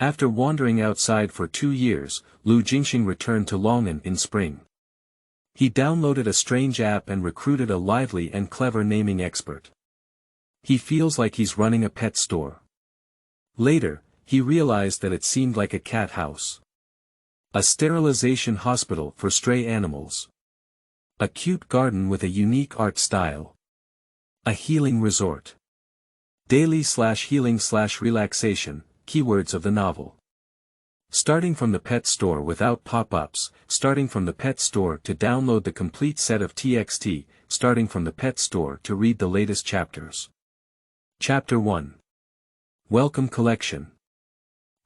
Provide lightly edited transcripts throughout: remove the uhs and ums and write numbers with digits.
After wandering outside for 2 years, Jingxing returned to Long'an in spring. He downloaded a strange app and recruited a lively and clever naming expert. He feels like he's running a pet store. Later, he realized that it seemed like a cat house. A sterilization hospital for stray animals. A cute garden with a unique art style. A healing resort. Daily/healing/relaxation, keywords of the novel. Starting from the pet store without pop-ups, starting from the pet store to download the complete set of TXT, starting from the pet store to read the latest chapters. Chapter 1. Welcome Collection.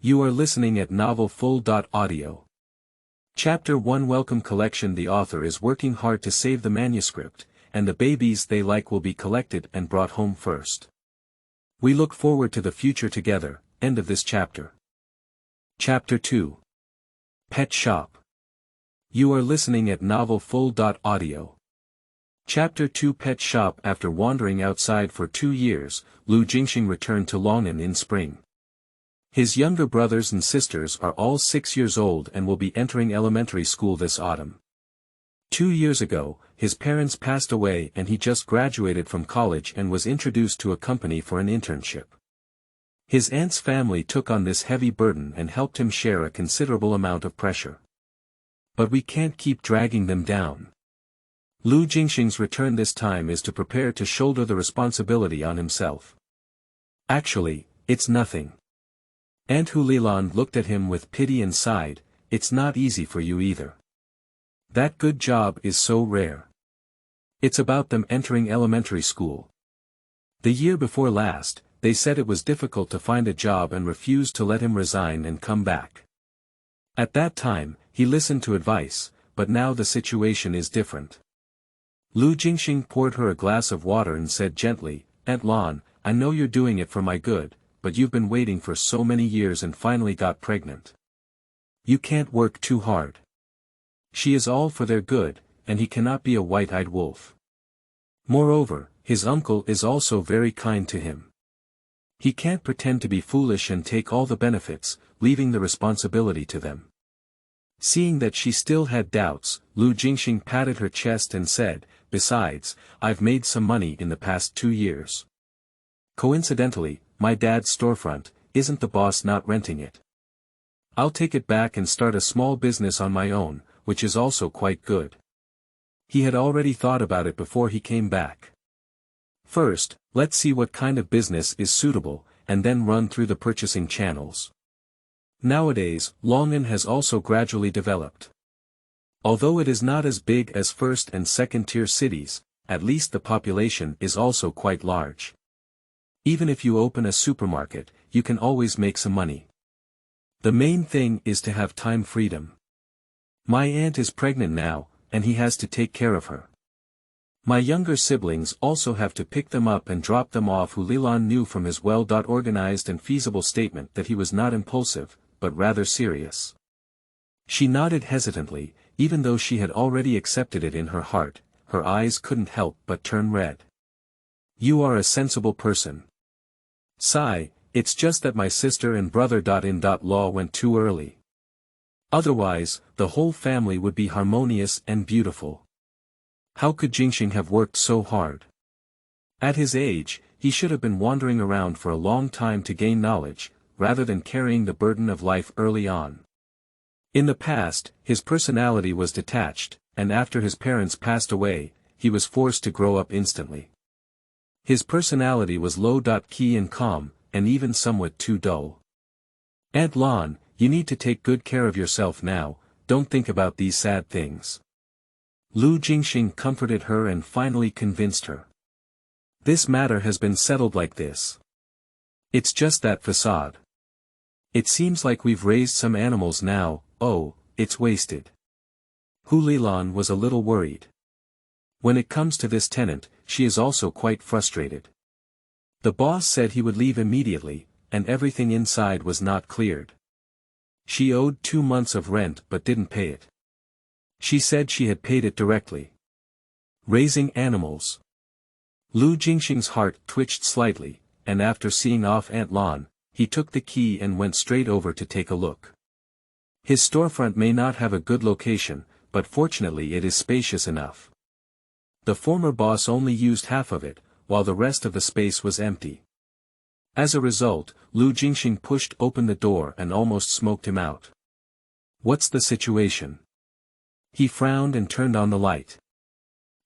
You are listening at novelfull.audio. Chapter 1 Welcome Collection. The author is working hard to save the manuscript, and the babies they like will be collected and brought home first. We look forward to the future together. End of this chapter. Chapter 2. Pet Shop. You are listening at novelfull.audio. Chapter 2 Pet Shop. After wandering outside for 2 years, Jingxing returned to Long'an in spring. His younger brothers and sisters are all 6 years old and will be entering elementary school this autumn. 2 years ago, his parents passed away and he just graduated from college and was introduced to a company for an internship. His aunt's family took on this heavy burden and helped him share a considerable amount of pressure. But we can't keep dragging them down. Jingxing's return this time is to prepare to shoulder the responsibility on himself. Actually, it's nothing. Aunt Hulilan looked at him with pity and sighed, "It's not easy for you either. That good job is so rare. It's about them entering elementary school. The year before last, they said it was difficult to find a job and refused to let him resign and come back. At that time, he listened to advice, but now the situation is different." Jingxing poured her a glass of water and said gently, "Aunt Lan, I know you're doing it for my good, but you've been waiting for so many years and finally got pregnant. You can't work too hard. She is all for their good, and he cannot be a white-eyed wolf. Moreover, his uncle is also very kind to him. He can't pretend to be foolish and take all the benefits, leaving the responsibility to them." Seeing that she still had doubts, Jingxing patted her chest and said, "Besides, I've made some money in the past 2 years. Coincidentally, my dad's storefront, isn't the boss not renting it? I'll take it back and start a small business on my own, which is also quite good." He had already thought about it before he came back. "First, let's see what kind of business is suitable, and then run through the purchasing channels." Nowadays, Long'an has also gradually developed. Although it is not as big as first and second-tier cities, at least the population is also quite large. Even if you open a supermarket, you can always make some money. The main thing is to have time freedom. My aunt is pregnant now, and he has to take care of her. My younger siblings also have to pick them up and drop them off. Hulilan knew from his well-organized and feasible statement that he was not impulsive, but rather serious. She nodded hesitantly, even though she had already accepted it in her heart. Her eyes couldn't help but turn red. "You are a sensible person. Sigh, it's just that my sister and brother-in-law went too early. Otherwise, the whole family would be harmonious and beautiful. How could Jingxing have worked so hard? At his age, he should have been wandering around for a long time to gain knowledge, rather than carrying the burden of life early on. In the past, his personality was detached, and after his parents passed away, he was forced to grow up instantly. His personality was low-key and calm, and even somewhat too dull. Aunt Lan, you need to take good care of yourself now, don't think about these sad things." Jingxing comforted her and finally convinced her. "This matter has been settled like this. It's just that facade. It seems like we've raised some animals now, oh, it's wasted." Hulilan was a little worried. When it comes to this tenant, she is also quite frustrated. The boss said he would leave immediately, and everything inside was not cleared. She owed 2 months of rent but didn't pay it. She said she had paid it directly. Raising animals. Jingxing's heart twitched slightly, and after seeing off Aunt Lan, he took the key and went straight over to take a look. His storefront may not have a good location, but fortunately it is spacious enough. The former boss only used half of it, while the rest of the space was empty. As a result, Jingxing pushed open the door and almost smoked him out. "What's the situation?" He frowned and turned on the light.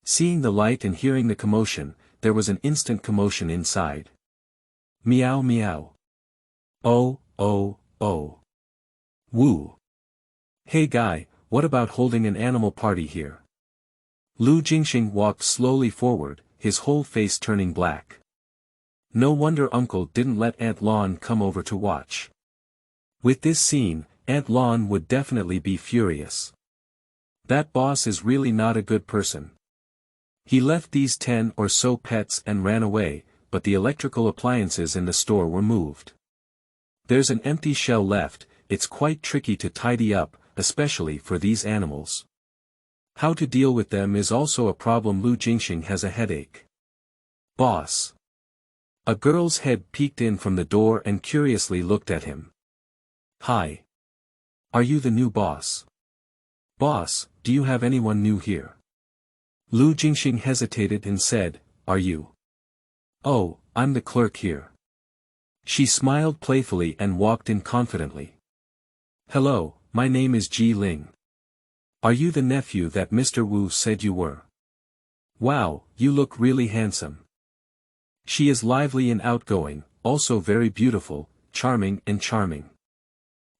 Seeing the light and hearing the commotion, there was an instant commotion inside. Meow meow. Oh, oh, oh. Woo. Hey guy, what about holding an animal party here? Jingxing walked slowly forward, his whole face turning black. No wonder Uncle didn't let Aunt Lon come over to watch. With this scene, Aunt Lon would definitely be furious. That boss is really not a good person. He left these 10 or so pets and ran away, but the electrical appliances in the store were moved. There's an empty shell left, it's quite tricky to tidy up, especially for these animals. How to deal with them is also a problem. Jingxing has a headache. Boss. A girl's head peeked in from the door and curiously looked at him. Hi. Are you the new boss? Boss, do you have anyone new here? Jingxing hesitated and said, Are you? Oh, I'm the clerk here. She smiled playfully and walked in confidently. Hello, my name is Jingxing. Are you the nephew that Mr. Wu said you were? Wow, you look really handsome. She is lively and outgoing, also very beautiful, charming.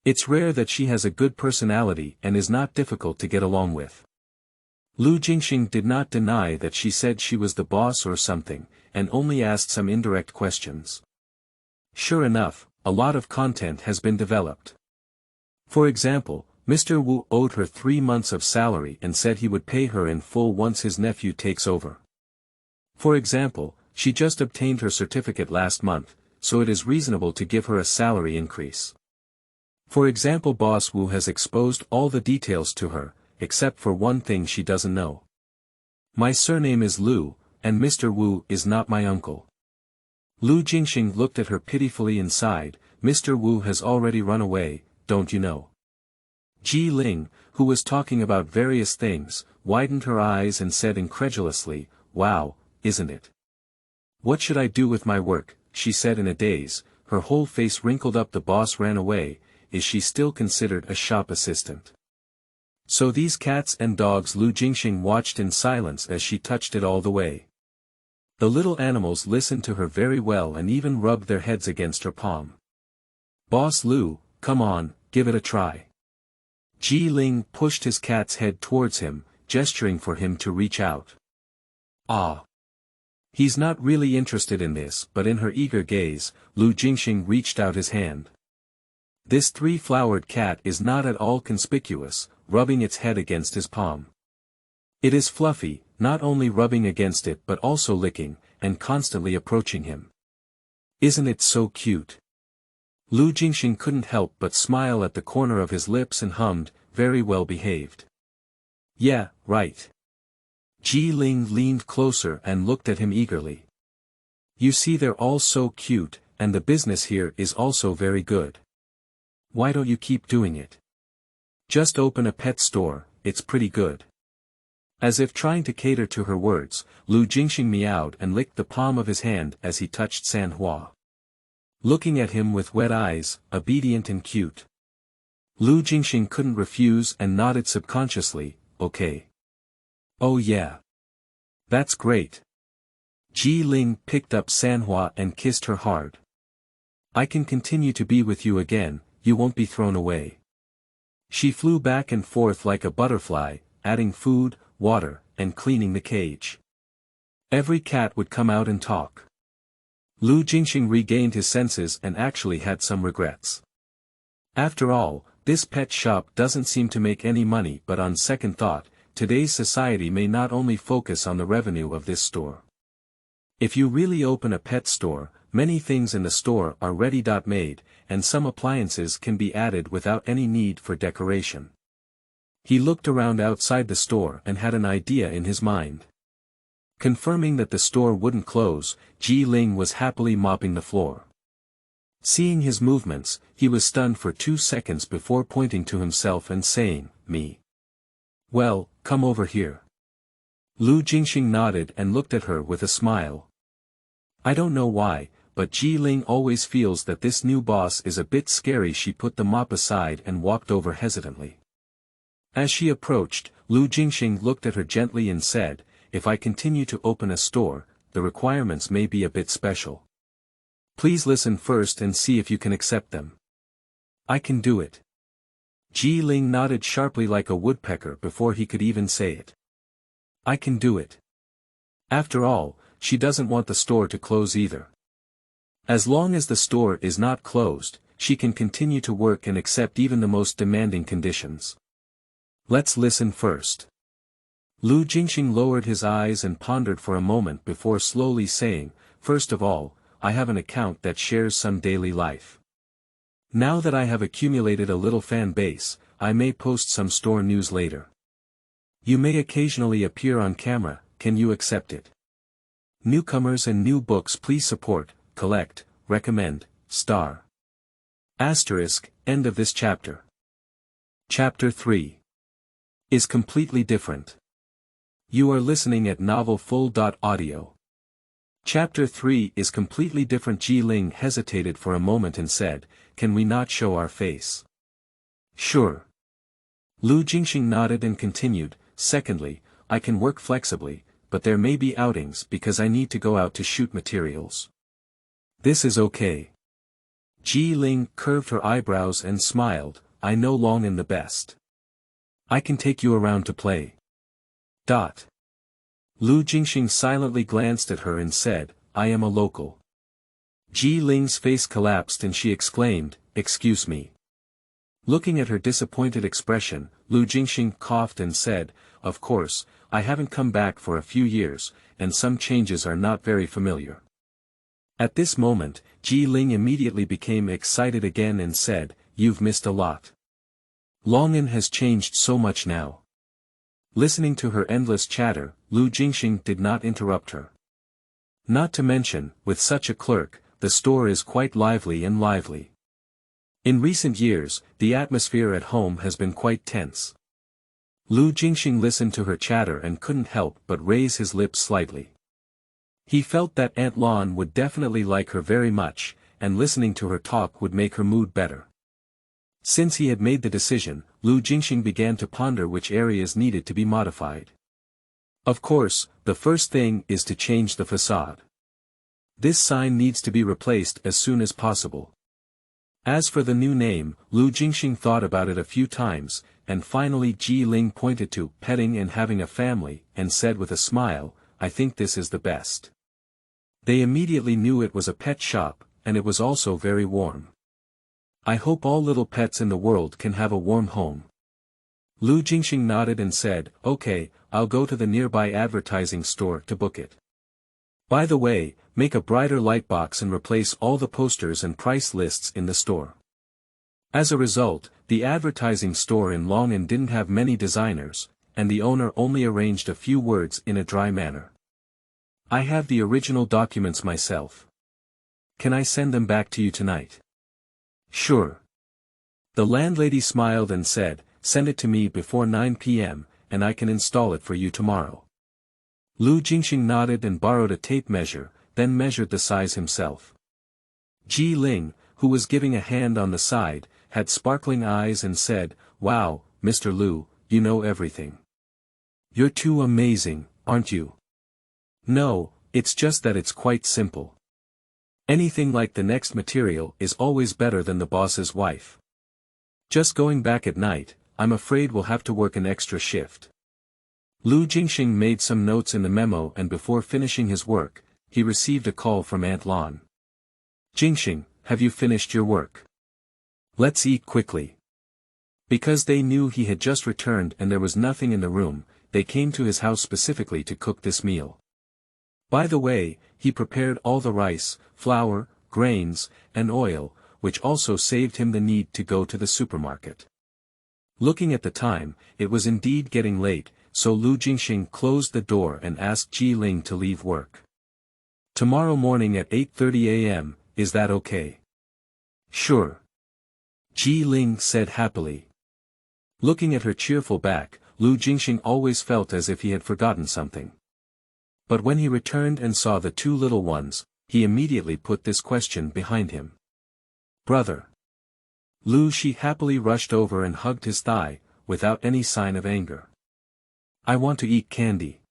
It's rare that she has a good personality and is not difficult to get along with. Jingxing did not deny that she said she was the boss or something, and only asked some indirect questions. Sure enough, a lot of content has been developed. For example, Mr. Wu owed her 3 months of salary and said he would pay her in full once his nephew takes over. For example, she just obtained her certificate last month, so it is reasonable to give her a salary increase. For example, Boss Wu has exposed all the details to her, except for one thing she doesn't know. My surname is Liu, and Mr. Wu is not my uncle. Jingxing looked at her pitifully and sighed, Mr. Wu has already run away, don't you know? Jingxing, who was talking about various things, widened her eyes and said incredulously, Wow, isn't it? What should I do with my work, she said in a daze, her whole face wrinkled up. The boss ran away, is she still considered a shop assistant? So these cats and dogs. Jingxing watched in silence as she touched it all the way. The little animals listened to her very well and even rubbed their heads against her palm. Boss Liu, come on, give it a try. Jingxing pushed his cat's head towards him, gesturing for him to reach out. Ah. He's not really interested in this, but in her eager gaze, Jingxing reached out his hand. This 3-flowered cat is not at all conspicuous, rubbing its head against his palm. It is fluffy, not only rubbing against it but also licking, and constantly approaching him. Isn't it so cute? Jingxing couldn't help but smile at the corner of his lips and hummed, very well behaved. Yeah, right. Jingxing leaned closer and looked at him eagerly. You see, they're all so cute, and the business here is also very good. Why don't you keep doing it? Just open a pet store, it's pretty good. As if trying to cater to her words, Jingxing meowed and licked the palm of his hand as he touched Sanhua. Looking at him with wet eyes, obedient and cute. Jingxing couldn't refuse and nodded subconsciously, okay. Oh yeah. That's great. Jingxing picked up Sanhua and kissed her hard. I can continue to be with you again, you won't be thrown away. She flew back and forth like a butterfly, adding food, water, and cleaning the cage. Every cat would come out and talk. Jingxing regained his senses and actually had some regrets. After all, this pet shop doesn't seem to make any money, but on second thought, today's society may not only focus on the revenue of this store. If you really open a pet store, many things in the store are ready-made, and some appliances can be added without any need for decoration. He looked around outside the store and had an idea in his mind. Confirming that the store wouldn't close, Jingxing was happily mopping the floor. Seeing his movements, he was stunned for 2 seconds before pointing to himself and saying, "Me." "Well, come over here." Jingxing nodded and looked at her with a smile. "I don't know why, but Jingling always feels that this new boss is a bit scary." She put the mop aside and walked over hesitantly. As she approached, Jingxing looked at her gently and said, "If I continue to open a store, the requirements may be a bit special. Please listen first and see if you can accept them." "I can do it." Jingling nodded sharply like a woodpecker before he could even say it. "I can do it." After all, she doesn't want the store to close either. As long as the store is not closed, she can continue to work and accept even the most demanding conditions. "Let's listen first." Jingxing lowered his eyes and pondered for a moment before slowly saying, "First of all, I have an account that shares some daily life. Now that I have accumulated a little fan base, I may post some store news later. You may occasionally appear on camera, can you accept it? Newcomers and new books please support, collect, recommend, star. Asterisk, end of this chapter. Chapter 3 is completely different. You are listening at novelfull.audio. Chapter 3 is completely different. Jingling hesitated for a moment and said, "Can we not show our face?" "Sure." Jingxing nodded and continued, "Secondly, I can work flexibly, but there may be outings because I need to go out to shoot materials." "This is okay." Jingling curved her eyebrows and smiled, "I know long and the best. I can take you around to play. Jingxing silently glanced at her and said, "I am a local." Jiling's face collapsed and she exclaimed, "Excuse me." Looking at her disappointed expression, Jingxing coughed and said, "Of course, I haven't come back for a few years, and some changes are not very familiar." At this moment, Jiling immediately became excited again and said, "You've missed a lot. Longan has changed so much now." Listening to her endless chatter, Jingxing did not interrupt her. Not to mention, with such a clerk, the store is quite lively and lively. In recent years, the atmosphere at home has been quite tense. Jingxing listened to her chatter and couldn't help but raise his lips slightly. He felt that Aunt Lon would definitely like her very much, and listening to her talk would make her mood better. Since he had made the decision, Jingxing began to ponder which areas needed to be modified. Of course, the first thing is to change the facade. This sign needs to be replaced as soon as possible. As for the new name, Jingxing thought about it a few times, and finally Jiling pointed to petting and having a family, and said with a smile, "I think this is the best." They immediately knew it was a pet shop, and it was also very warm. "I hope all little pets in the world can have a warm home." Jingxing nodded and said, "Okay, I'll go to the nearby advertising store to book it. By the way, make a brighter light box and replace all the posters and price lists in the store." As a result, the advertising store in Longan didn't have many designers, and the owner only arranged a few words in a dry manner. "I have the original documents myself. Can I send them back to you tonight?" "Sure." The landlady smiled and said, "Send it to me before 9 p.m., and I can install it for you tomorrow." Jingxing nodded and borrowed a tape measure, then measured the size himself. Jiling, who was giving a hand on the side, had sparkling eyes and said, "Wow, Mr. Lu, you know everything. You're too amazing, aren't you?" "No, it's just that it's quite simple. Anything like the next material is always better than the boss's wife. Just going back at night, I'm afraid we'll have to work an extra shift." Jingxing made some notes in the memo and before finishing his work, he received a call from Aunt Lon. "Jingxing, have you finished your work? Let's eat quickly." Because they knew he had just returned and there was nothing in the room, they came to his house specifically to cook this meal. By the way, he prepared all the rice, flour, grains, and oil, which also saved him the need to go to the supermarket. Looking at the time, it was indeed getting late, so Jingxing closed the door and asked Jiling to leave work. "Tomorrow morning at 8:30 a.m., is that okay?" Sure. Ji Ling said happily. Looking at her cheerful back, Lu Jingxing always felt as if he had forgotten something. But when he returned and saw the two little ones, he immediately put this question behind him. Brother. Lu Shi happily rushed over and hugged his thigh, without any sign of anger. I want to eat candy.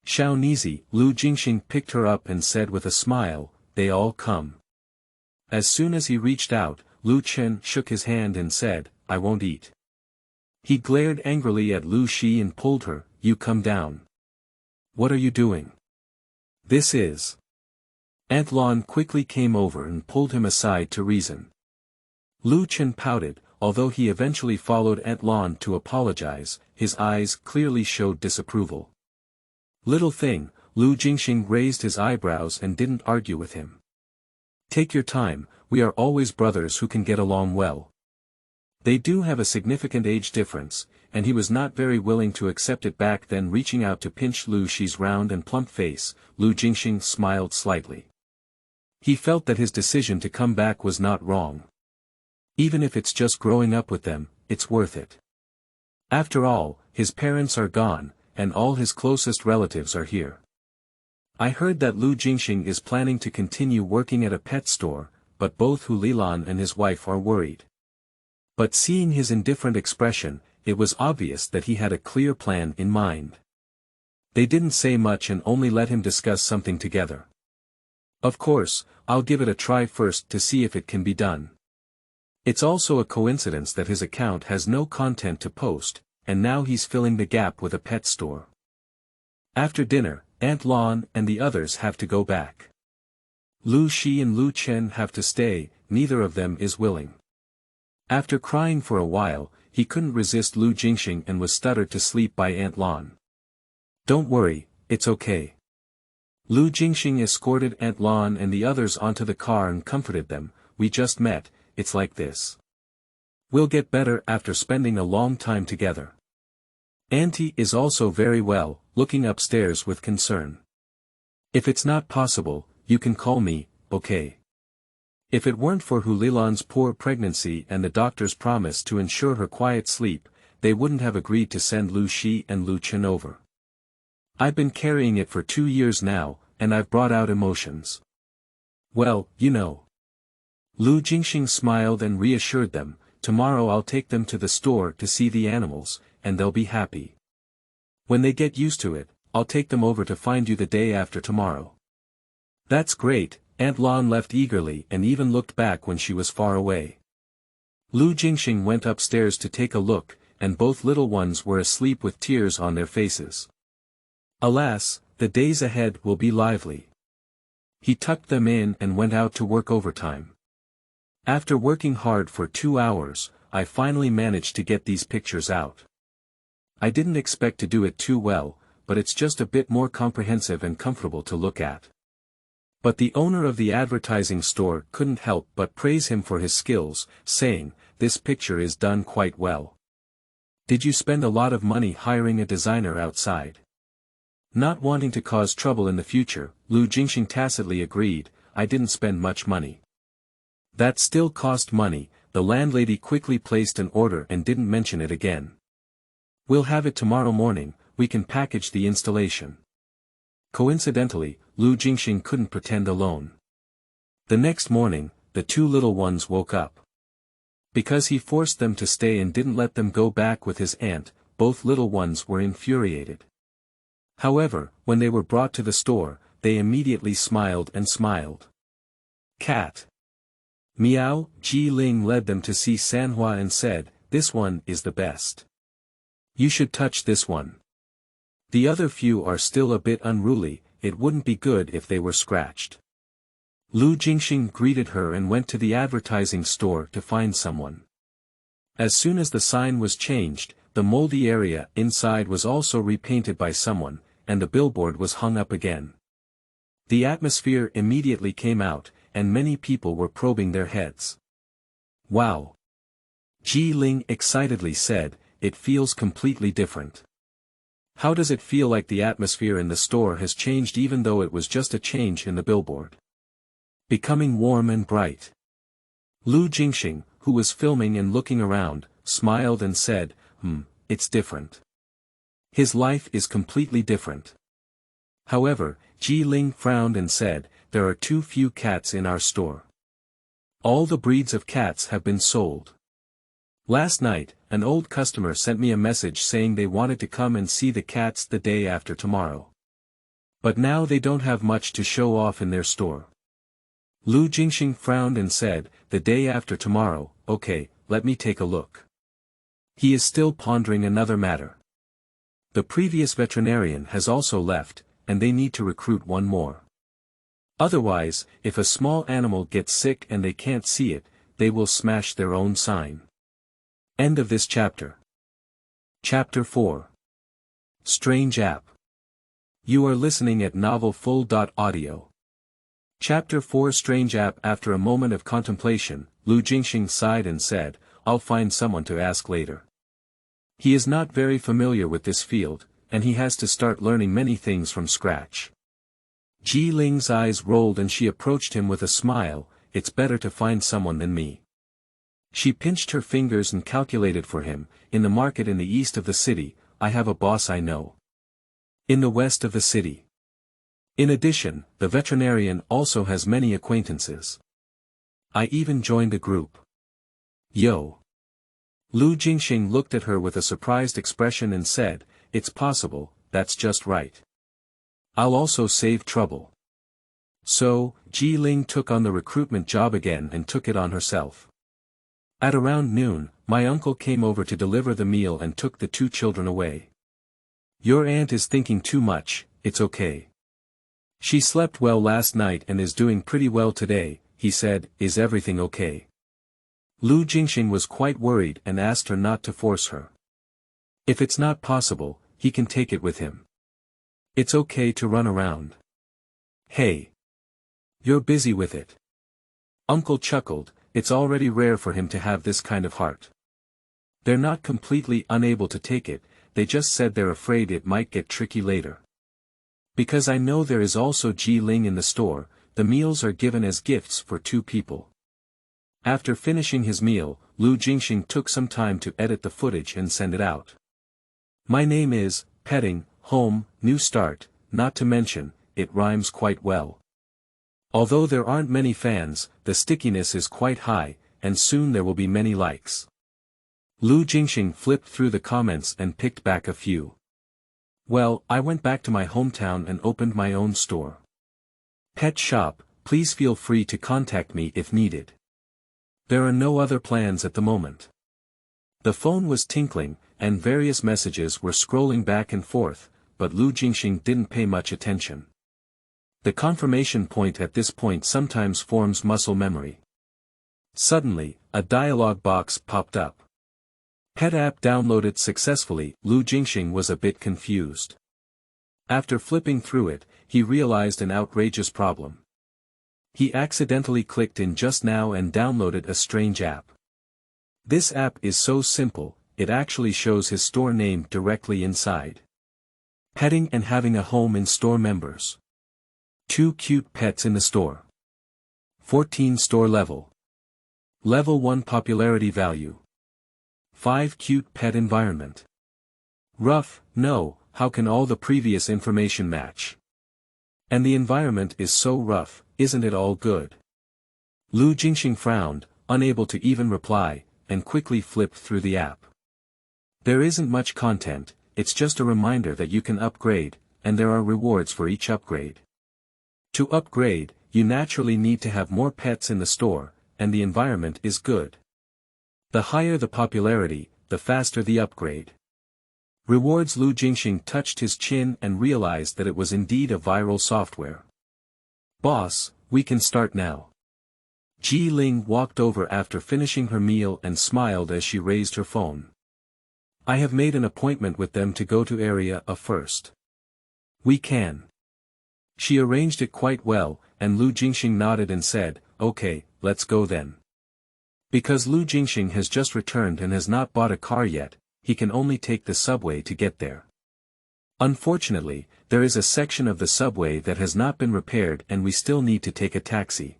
Xiao Nizi, Lu Jingxing picked her up and said with a smile, they all come. As soon as he reached out, Lu Chen shook his hand and said, I won't eat. He glared angrily at Lu Shi and pulled her, you come down. What are you doing? This is. Aunt Lon quickly came over and pulled him aside to reason. Lu Chen pouted, although he eventually followed Aunt Lon to apologize, his eyes clearly showed disapproval. Little thing, Lu Jingxing raised his eyebrows and didn't argue with him. Take your time, we are always brothers who can get along well. They do have a significant age difference, and he was not very willing to accept it back then. Reaching out to pinch Lu Shi's round and plump face, Lu Jingxing smiled slightly. He felt that his decision to come back was not wrong. Even if it's just growing up with them, it's worth it. After all, his parents are gone, and all his closest relatives are here. I heard that Lu Jingxing is planning to continue working at a pet store, but both Hu Lilan and his wife are worried. But seeing his indifferent expression, it was obvious that he had a clear plan in mind. They didn't say much and only let him discuss something together. Of course, I'll give it a try first to see if it can be done. It's also a coincidence that his account has no content to post, and now he's filling the gap with a pet store. After dinner, Aunt Lon and the others have to go back. Lu Shi and Lu Chen have to stay, neither of them is willing. After crying for a while, he couldn't resist Lu Jingxing and was stuttered to sleep by Aunt Lon. Don't worry, it's okay. Lu Jingxing escorted Aunt Lon and the others onto the car and comforted them, we just met, it's like this. We'll get better after spending a long time together. Auntie is also very well, looking upstairs with concern. If it's not possible, you can call me, okay? If it weren't for Hu Lilan's poor pregnancy and the doctor's promise to ensure her quiet sleep, they wouldn't have agreed to send Lu Shi and Lu Chen over. I've been carrying it for 2 years now, and I've brought out emotions. Well, you know. Lu Jingxing smiled and reassured them, tomorrow I'll take them to the store to see the animals, and they'll be happy. When they get used to it, I'll take them over to find you the day after tomorrow. That's great, Aunt Lon left eagerly and even looked back when she was far away. Lu Jingxing went upstairs to take a look, and both little ones were asleep with tears on their faces. Alas, the days ahead will be lively. He tucked them in and went out to work overtime. After working hard for 2 hours, I finally managed to get these pictures out. I didn't expect to do it too well, but it's just a bit more comprehensive and comfortable to look at. But the owner of the advertising store couldn't help but praise him for his skills, saying, this picture is done quite well. Did you spend a lot of money hiring a designer outside? Not wanting to cause trouble in the future, Lu Jingxing tacitly agreed, I didn't spend much money. That still cost money, the landlady quickly placed an order and didn't mention it again. We'll have it tomorrow morning, we can package the installation. Coincidentally, Lu Jingxing couldn't pretend alone. The next morning, the two little ones woke up. Because he forced them to stay and didn't let them go back with his aunt, both little ones were infuriated. However, when they were brought to the store, they immediately smiled and smiled. Cat. Meow, Ji Ling led them to see Sanhua and said, this one is the best. You should touch this one. The other few are still a bit unruly, it wouldn't be good if they were scratched. Lu Jingxing greeted her and went to the advertising store to find someone. As soon as the sign was changed, the moldy area inside was also repainted by someone, and the billboard was hung up again. The atmosphere immediately came out, and many people were probing their heads. Wow! Ji Ling excitedly said, it feels completely different. How does it feel like the atmosphere in the store has changed even though it was just a change in the billboard? Becoming warm and bright. Lu Jingxing, who was filming and looking around, smiled and said, it's different. His life is completely different. However, Ji Ling frowned and said, there are too few cats in our store. All the breeds of cats have been sold. Last night, an old customer sent me a message saying they wanted to come and see the cats the day after tomorrow. But now they don't have much to show off in their store. Lu Jingxing frowned and said, the day after tomorrow, okay, let me take a look. He is still pondering another matter. The previous veterinarian has also left, and they need to recruit one more. Otherwise, if a small animal gets sick and they can't see it, they will smash their own sign. End of this chapter. Chapter 4. Strange App. You are listening at novelfull.audio. Chapter 4 Strange App. After a moment of contemplation, Lu Jingxing sighed and said, I'll find someone to ask later. He is not very familiar with this field, and he has to start learning many things from scratch. Ji Ling's eyes rolled and she approached him with a smile, it's better to find someone than me. She pinched her fingers and calculated for him, in the market in the east of the city, I have a boss I know. In the west of the city. In addition, the veterinarian also has many acquaintances. I even joined a group. Yo. Lu Jingxing looked at her with a surprised expression and said, it's possible, that's just right. I'll also save trouble. So, Ji Ling took on the recruitment job again and took it on herself. At around noon, my uncle came over to deliver the meal and took the 2 children away. Your aunt is thinking too much, it's okay. She slept well last night and is doing pretty well today, he said, is everything okay? Lu Jingxing was quite worried and asked her not to force her. If it's not possible, he can take it with him. It's okay to run around. Hey. You're busy with it. Uncle chuckled, it's already rare for him to have this kind of heart. They're not completely unable to take it, they just said they're afraid it might get tricky later. Because I know there is also Ji Ling in the store, the meals are given as gifts for 2 people. After finishing his meal, Lu Jingxing took some time to edit the footage and send it out. My name is, petting, home, new start, not to mention, it rhymes quite well. Although there aren't many fans, the stickiness is quite high, and soon there will be many likes. Lu Jingxing flipped through the comments and picked back a few. Well, I went back to my hometown and opened my own store. Pet shop, please feel free to contact me if needed. There are no other plans at the moment. The phone was tinkling, and various messages were scrolling back and forth, but Lu Jingxing didn't pay much attention. The confirmation point at this point sometimes forms muscle memory. Suddenly, a dialog box popped up. Pet app downloaded successfully. Lu Jingxing was a bit confused. After flipping through it, he realized an outrageous problem. He accidentally clicked in just now and downloaded a strange app. This app is so simple, it actually shows his store name directly inside. Petting and having a home in store members. 2 cute pets in the store. 14 store level. Level 1 popularity value. 5 cute pet environment. Rough, no, how can all the previous information match? And the environment is so rough, isn't it all good? Lu Jingxing frowned, unable to even reply, and quickly flipped through the app. There isn't much content, it's just a reminder that you can upgrade, and there are rewards for each upgrade. To upgrade, you naturally need to have more pets in the store, and the environment is good. The higher the popularity, the faster the upgrade. Rewards. Lu Jingxing touched his chin and realized that it was indeed a viral software. Boss, we can start now. Ji Ling walked over after finishing her meal and smiled as she raised her phone. I have made an appointment with them to go to Area A first. We can. She arranged it quite well, and Lu Jingxing nodded and said, okay, let's go then. Because Lu Jingxing has just returned and has not bought a car yet, he can only take the subway to get there. Unfortunately, there is a section of the subway that has not been repaired and we still need to take a taxi.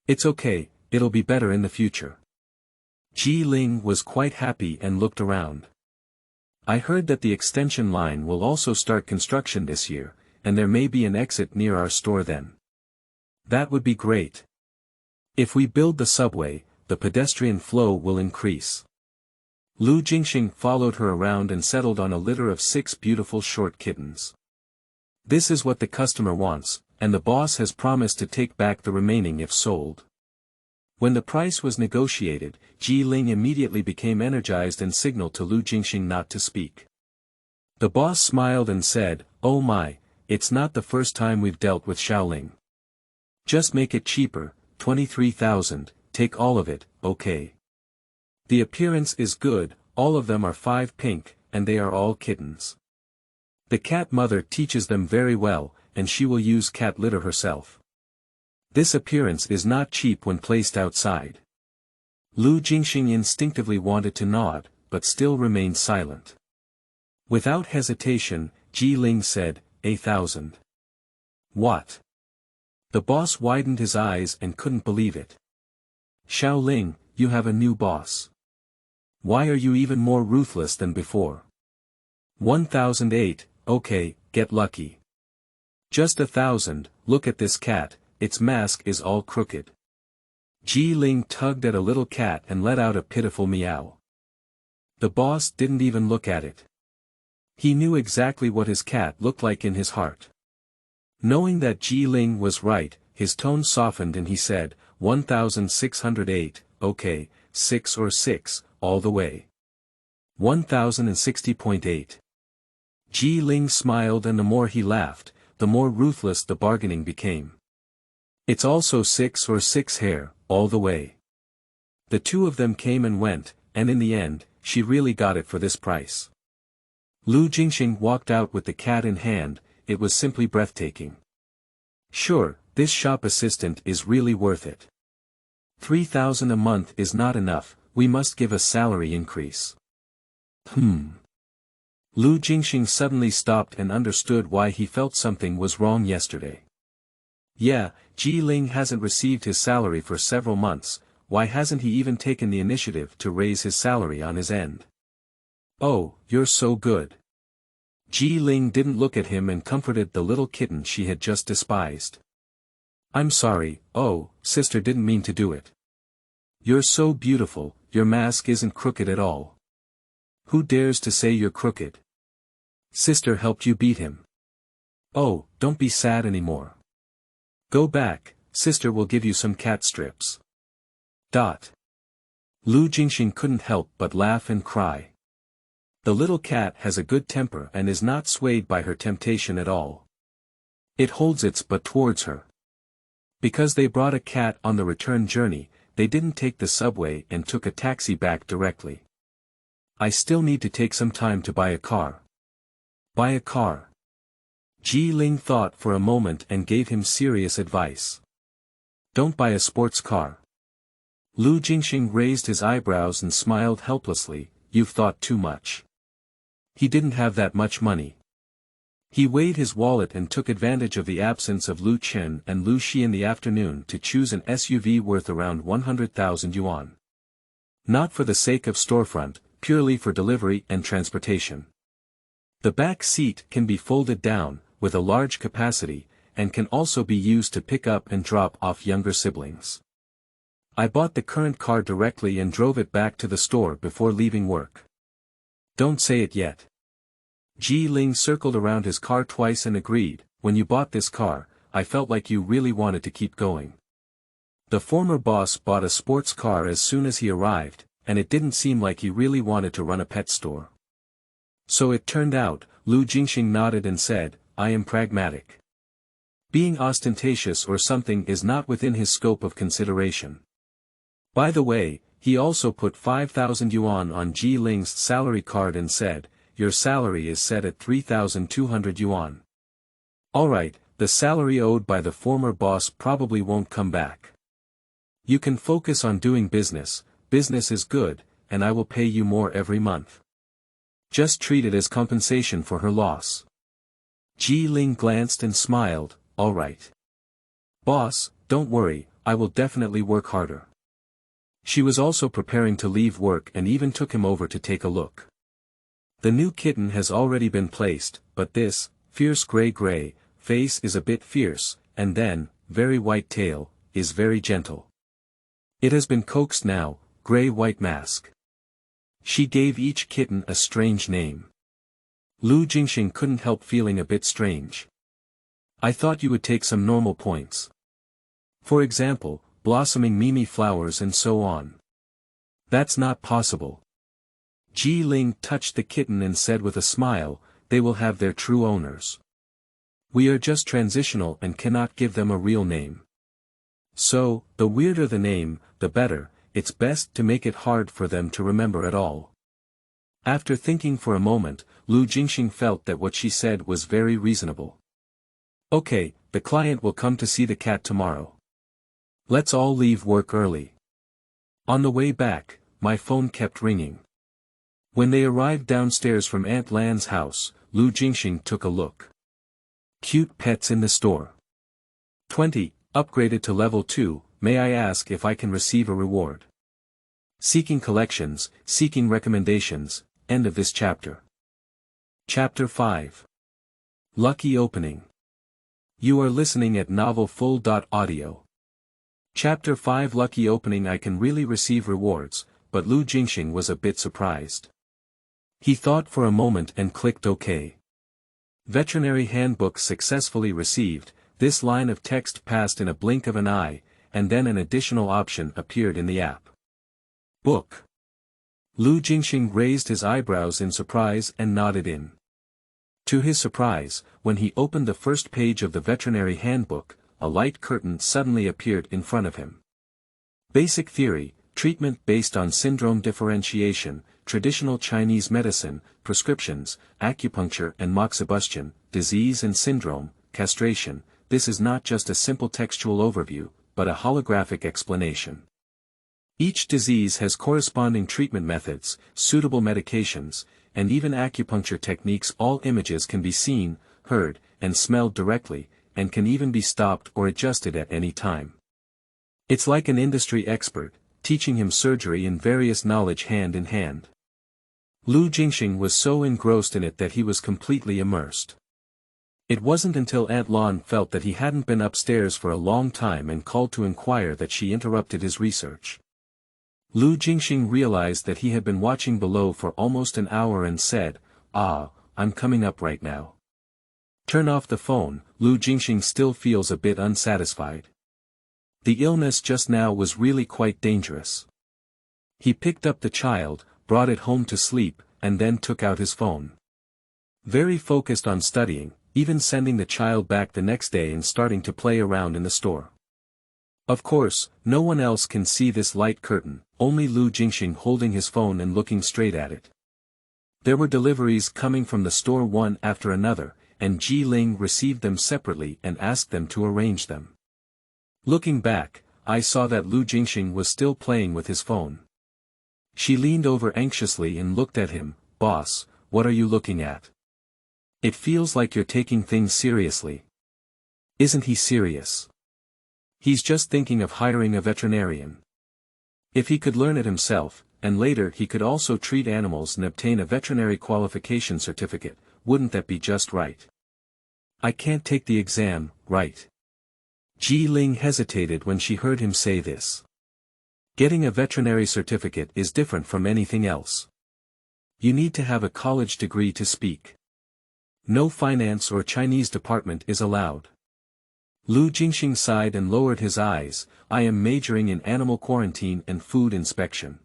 It's okay, it'll be better in the future. Jingxing was quite happy and looked around. I heard that the extension line will also start construction this year, and there may be an exit near our store then. That would be great. If we build the subway, the pedestrian flow will increase. Jingxing followed her around and settled on a litter of 6 beautiful short kittens. This is what the customer wants, and the boss has promised to take back the remaining if sold. When the price was negotiated, Jingxing immediately became energized and signaled to Jingxing not to speak. The boss smiled and said, "Oh my, it's not the first time we've dealt with Shaoling. Just make it cheaper, 23,000, take all of it, okay? The appearance is good, all of them are 5 pink, and they are all kittens. The cat mother teaches them very well, and she will use cat litter herself. This appearance is not cheap when placed outside." Jingxing instinctively wanted to nod, but still remained silent. Without hesitation, Jingxing said, 1,000. What? The boss widened his eyes and couldn't believe it. Shaoling, you have a new boss. Why are you even more ruthless than before? 1,008, okay, get lucky. Just 1,000, look at this cat, its mask is all crooked. Jingxing tugged at a little cat and let out a pitiful meow. The boss didn't even look at it. He knew exactly what his cat looked like in his heart. Knowing that Jingxing was right, his tone softened and he said, 1,608, okay, 6 or 6, all the way. 1,060.8. Jingxing smiled, and the more he laughed, the more ruthless the bargaining became. It's also 6 or 6 hair, all the way. The two of them came and went, and in the end, she really got it for this price. Jingxing walked out with the cat in hand. It was simply breathtaking. Sure, this shop assistant is really worth it. 3,000 a month is not enough, we must give a salary increase. Jingxing suddenly stopped and understood why he felt something was wrong yesterday. Yeah, Jingxing hasn't received his salary for several months, why hasn't he even taken the initiative to raise his salary on his end? Oh, you're so good. Jingxing didn't look at him and comforted the little kitten she had just despised. I'm sorry, oh, sister didn't mean to do it. You're so beautiful, your mask isn't crooked at all. Who dares to say you're crooked? Sister helped you beat him. Oh, don't be sad anymore. Go back, sister will give you some cat strips. Jingxing couldn't help but laugh and cry. The little cat has a good temper and is not swayed by her temptation at all. It holds its butt towards her. Because they brought a cat on the return journey, they didn't take the subway and took a taxi back directly. I still need to take some time to buy a car. Buy a car. Jingxing thought for a moment and gave him serious advice. Don't buy a sports car. Jingxing raised his eyebrows and smiled helplessly. You've thought too much. He didn't have that much money. He weighed his wallet and took advantage of the absence of Lu Chen and Lu Shi in the afternoon to choose an SUV worth around 100,000 yuan. Not for the sake of storefront, purely for delivery and transportation. The back seat can be folded down, with a large capacity, and can also be used to pick up and drop off younger siblings. I bought the current car directly and drove it back to the store before leaving work. Don't say it yet. Jingxing circled around his car twice and agreed, when you bought this car, I felt like you really wanted to keep going. The former boss bought a sports car as soon as he arrived, and it didn't seem like he really wanted to run a pet store. So it turned out, Jingxing nodded and said, I am pragmatic. Being ostentatious or something is not within his scope of consideration. By the way, he also put 5,000 yuan on Jingxing's salary card and said, your salary is set at 3,200 yuan. Alright, the salary owed by the former boss probably won't come back. You can focus on doing business, business is good, and I will pay you more every month. Just treat it as compensation for her loss. Jingxing glanced and smiled, alright. Boss, don't worry, I will definitely work harder. She was also preparing to leave work and even took him over to take a look. The new kitten has already been placed, but this, fierce gray face is a bit fierce, and then, very white tail, is very gentle. It has been coaxed now, gray-white mask. She gave each kitten a strange name. Jingxing couldn't help feeling a bit strange. I thought you would take some normal points. For example, blossoming Mimi flowers and so on. That's not possible. Jingxing touched the kitten and said with a smile, they will have their true owners. We are just transitional and cannot give them a real name. So, the weirder the name, the better, it's best to make it hard for them to remember at all. After thinking for a moment, Jingxing felt that what she said was very reasonable. Okay, the client will come to see the cat tomorrow. Let's all leave work early. On the way back, my phone kept ringing. When they arrived downstairs from Aunt Lan's house, Jingxing took a look. Cute pets in the store. 20, upgraded to level 2, may I ask if I can receive a reward? Seeking collections, seeking recommendations, end of this chapter. Chapter 5. Lucky Opening. You are listening at novelfull.audio. Chapter 5 Lucky Opening. I can really receive rewards, but Jingxing was a bit surprised. He thought for a moment and clicked OK. Veterinary Handbook successfully received. This line of text passed in a blink of an eye, and then an additional option appeared in the app. Book. Jingxing raised his eyebrows in surprise and nodded in. To his surprise, when he opened the first page of the Veterinary Handbook, a light curtain suddenly appeared in front of him. Basic Theory, Treatment based on Syndrome Differentiation, Traditional Chinese Medicine, Prescriptions, Acupuncture and Moxibustion, Disease and Syndrome, Castration. This is not just a simple textual overview, but a holographic explanation. Each disease has corresponding treatment methods, suitable medications, and even acupuncture techniques. All images can be seen, heard, and smelled directly, and can even be stopped or adjusted at any time. It's like an industry expert, teaching him surgery and various knowledge hand in hand. Jingxing was so engrossed in it that he was completely immersed. It wasn't until Aunt Lan felt that he hadn't been upstairs for a long time and called to inquire that she interrupted his research. Jingxing realized that he had been watching below for almost an hour and said, I'm coming up right now. Turn off the phone. Jingxing still feels a bit unsatisfied. The illness just now was really quite dangerous. He picked up the child, brought it home to sleep, and then took out his phone. Very focused on studying, even sending the child back the next day and starting to play around in the store. Of course, no one else can see this light curtain, only Jingxing holding his phone and looking straight at it. There were deliveries coming from the store one after another, and Jingxing received them separately and asked them to arrange them. Looking back, I saw that Jingxing was still playing with his phone. She leaned over anxiously and looked at him. Boss, what are you looking at? It feels like you're taking things seriously. Isn't he serious? He's just thinking of hiring a veterinarian. If he could learn it himself, and later he could also treat animals and obtain a veterinary qualification certificate, wouldn't that be just right? I can't take the exam, right? Jingxing hesitated when she heard him say this. Getting a veterinary certificate is different from anything else. You need to have a college degree to speak. No finance or Chinese department is allowed. Jingxing sighed and lowered his eyes. I am majoring in animal quarantine and food inspection.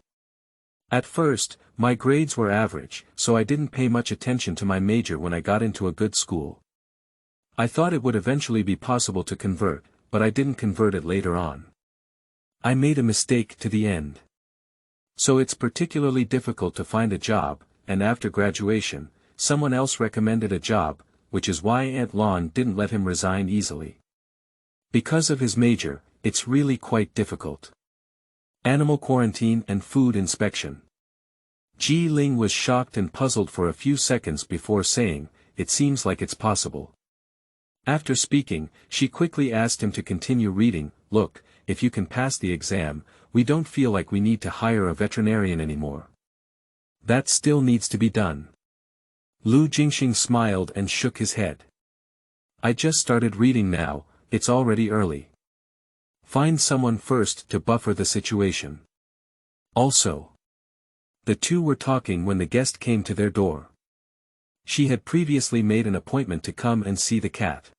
At first, my grades were average, so I didn't pay much attention to my major when I got into a good school. I thought it would eventually be possible to convert, but I didn't convert it later on. I made a mistake to the end. So it's particularly difficult to find a job, and after graduation, someone else recommended a job, which is why Aunt Lan didn't let him resign easily. Because of his major, it's really quite difficult. Animal quarantine and food inspection. Jingxing was shocked and puzzled for a few seconds before saying, it seems like it's possible. After speaking, she quickly asked him to continue reading. Look, if you can pass the exam, we don't feel like we need to hire a veterinarian anymore. That still needs to be done. Lu Jingxing smiled and shook his head. I just started reading now, it's already early. Find someone first to buffer the situation. Also. The two were talking when the guest came to their door. She had previously made an appointment to come and see the cat.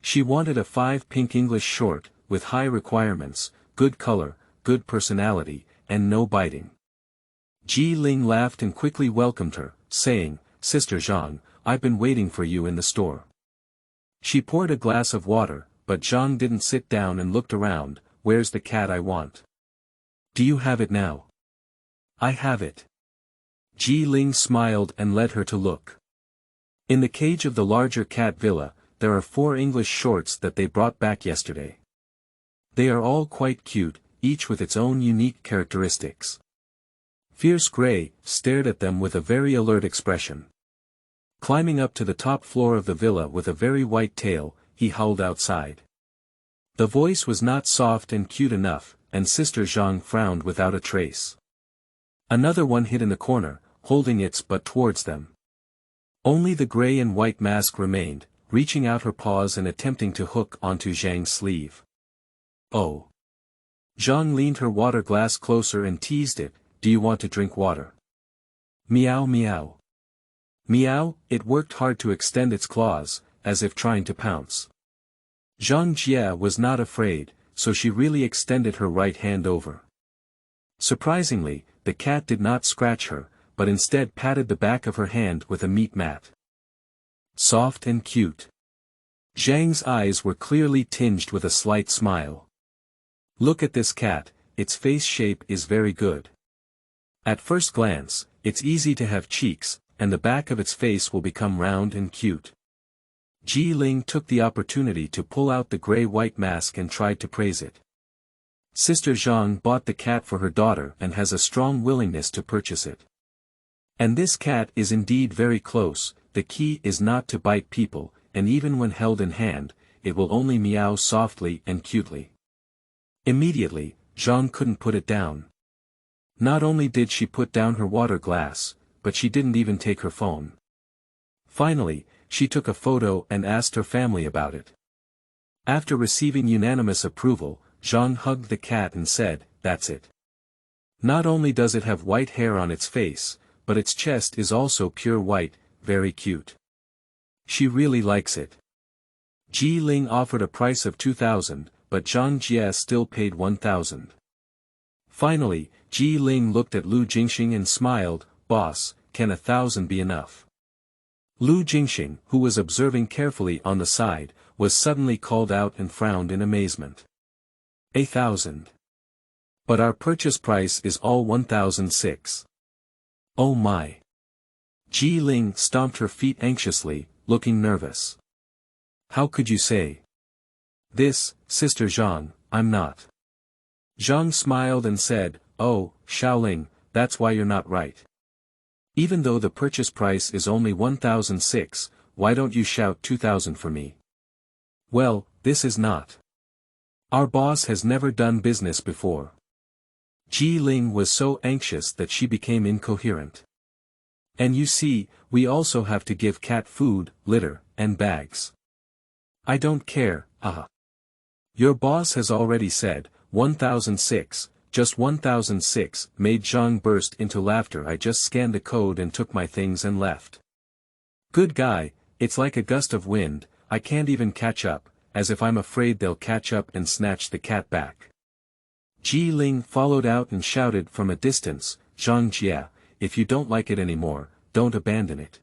She wanted a 5 pink English short, with high requirements, good color, good personality, and no biting. Ji Ling laughed and quickly welcomed her, saying, Sister Zhang, I've been waiting for you in the store. She poured a glass of water, but Zhang didn't sit down and looked around. Where's the cat I want? Do you have it now? I have it. Ji Ling smiled and led her to look. In the cage of the larger cat villa, there are 4 English shorts that they brought back yesterday. They are all quite cute, each with its own unique characteristics. Fierce Grey stared at them with a very alert expression. Climbing up to the top floor of the villa with a very white tail, he howled outside. The voice was not soft and cute enough, and Sister Zhang frowned without a trace. Another one hid in the corner, holding its butt towards them. Only the grey and white mask remained, reaching out her paws and attempting to hook onto Zhang's sleeve. Oh. Zhang leaned her water glass closer and teased it, do you want to drink water? Meow meow. Meow, it worked hard to extend its claws, as if trying to pounce. Zhang Jie was not afraid, so she really extended her right hand over. Surprisingly, the cat did not scratch her, but instead patted the back of her hand with a meat mat. Soft and cute. Zhang's eyes were clearly tinged with a slight smile. Look at this cat, its face shape is very good. At first glance, it's easy to have cheeks, and the back of its face will become round and cute. Ji Ling took the opportunity to pull out the grey-white mask and tried to praise it. Sister Zhang bought the cat for her daughter and has a strong willingness to purchase it. And this cat is indeed very close, the key is not to bite people, and even when held in hand, it will only meow softly and cutely. Immediately, Zhang couldn't put it down. Not only did she put down her water glass, but she didn't even take her phone. Finally, she took a photo and asked her family about it. After receiving unanimous approval, Zhang hugged the cat and said, that's it. Not only does it have white hair on its face, but its chest is also pure white, very cute. She really likes it. Ji Ling offered a price of 2,000, but Zhang Jie still paid 1,000. Finally, Ji Ling looked at Lu Jingxing and smiled, Boss, can 1,000 be enough? Lu Jingxing, who was observing carefully on the side, was suddenly called out and frowned in amazement. 1,000. But our purchase price is all 1,006. Oh my. Ji Ling stomped her feet anxiously, looking nervous. How could you say this, Sister Zhang? I'm not. Zhang smiled and said, oh, Xiaoling, that's why you're not right. Even though the purchase price is only 1,006, why don't you shout 2,000 for me? Well, this is not. Our boss has never done business before. Ji Ling was so anxious that she became incoherent. And you see, we also have to give cat food, litter, and bags. I don't care, Your boss has already said, 1,006, just 1,006, made Zhang burst into laughter. I just scanned the code and took my things and left. Good guy, it's like a gust of wind, I can't even catch up, as if I'm afraid they'll catch up and snatch the cat back. Ji Ling followed out and shouted from a distance, Zhang Jie, if you don't like it anymore, don't abandon it.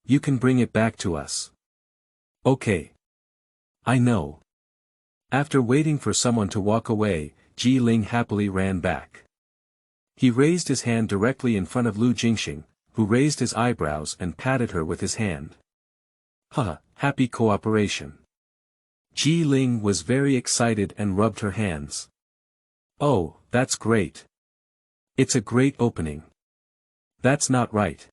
You can bring it back to us. Okay. I know. After waiting for someone to walk away, Ji Ling happily ran back. He raised his hand directly in front of Lu Jingxing, who raised his eyebrows and patted her with his hand. Happy cooperation. Ji Ling was very excited and rubbed her hands. Oh, that's great. It's a great opening. That's not right.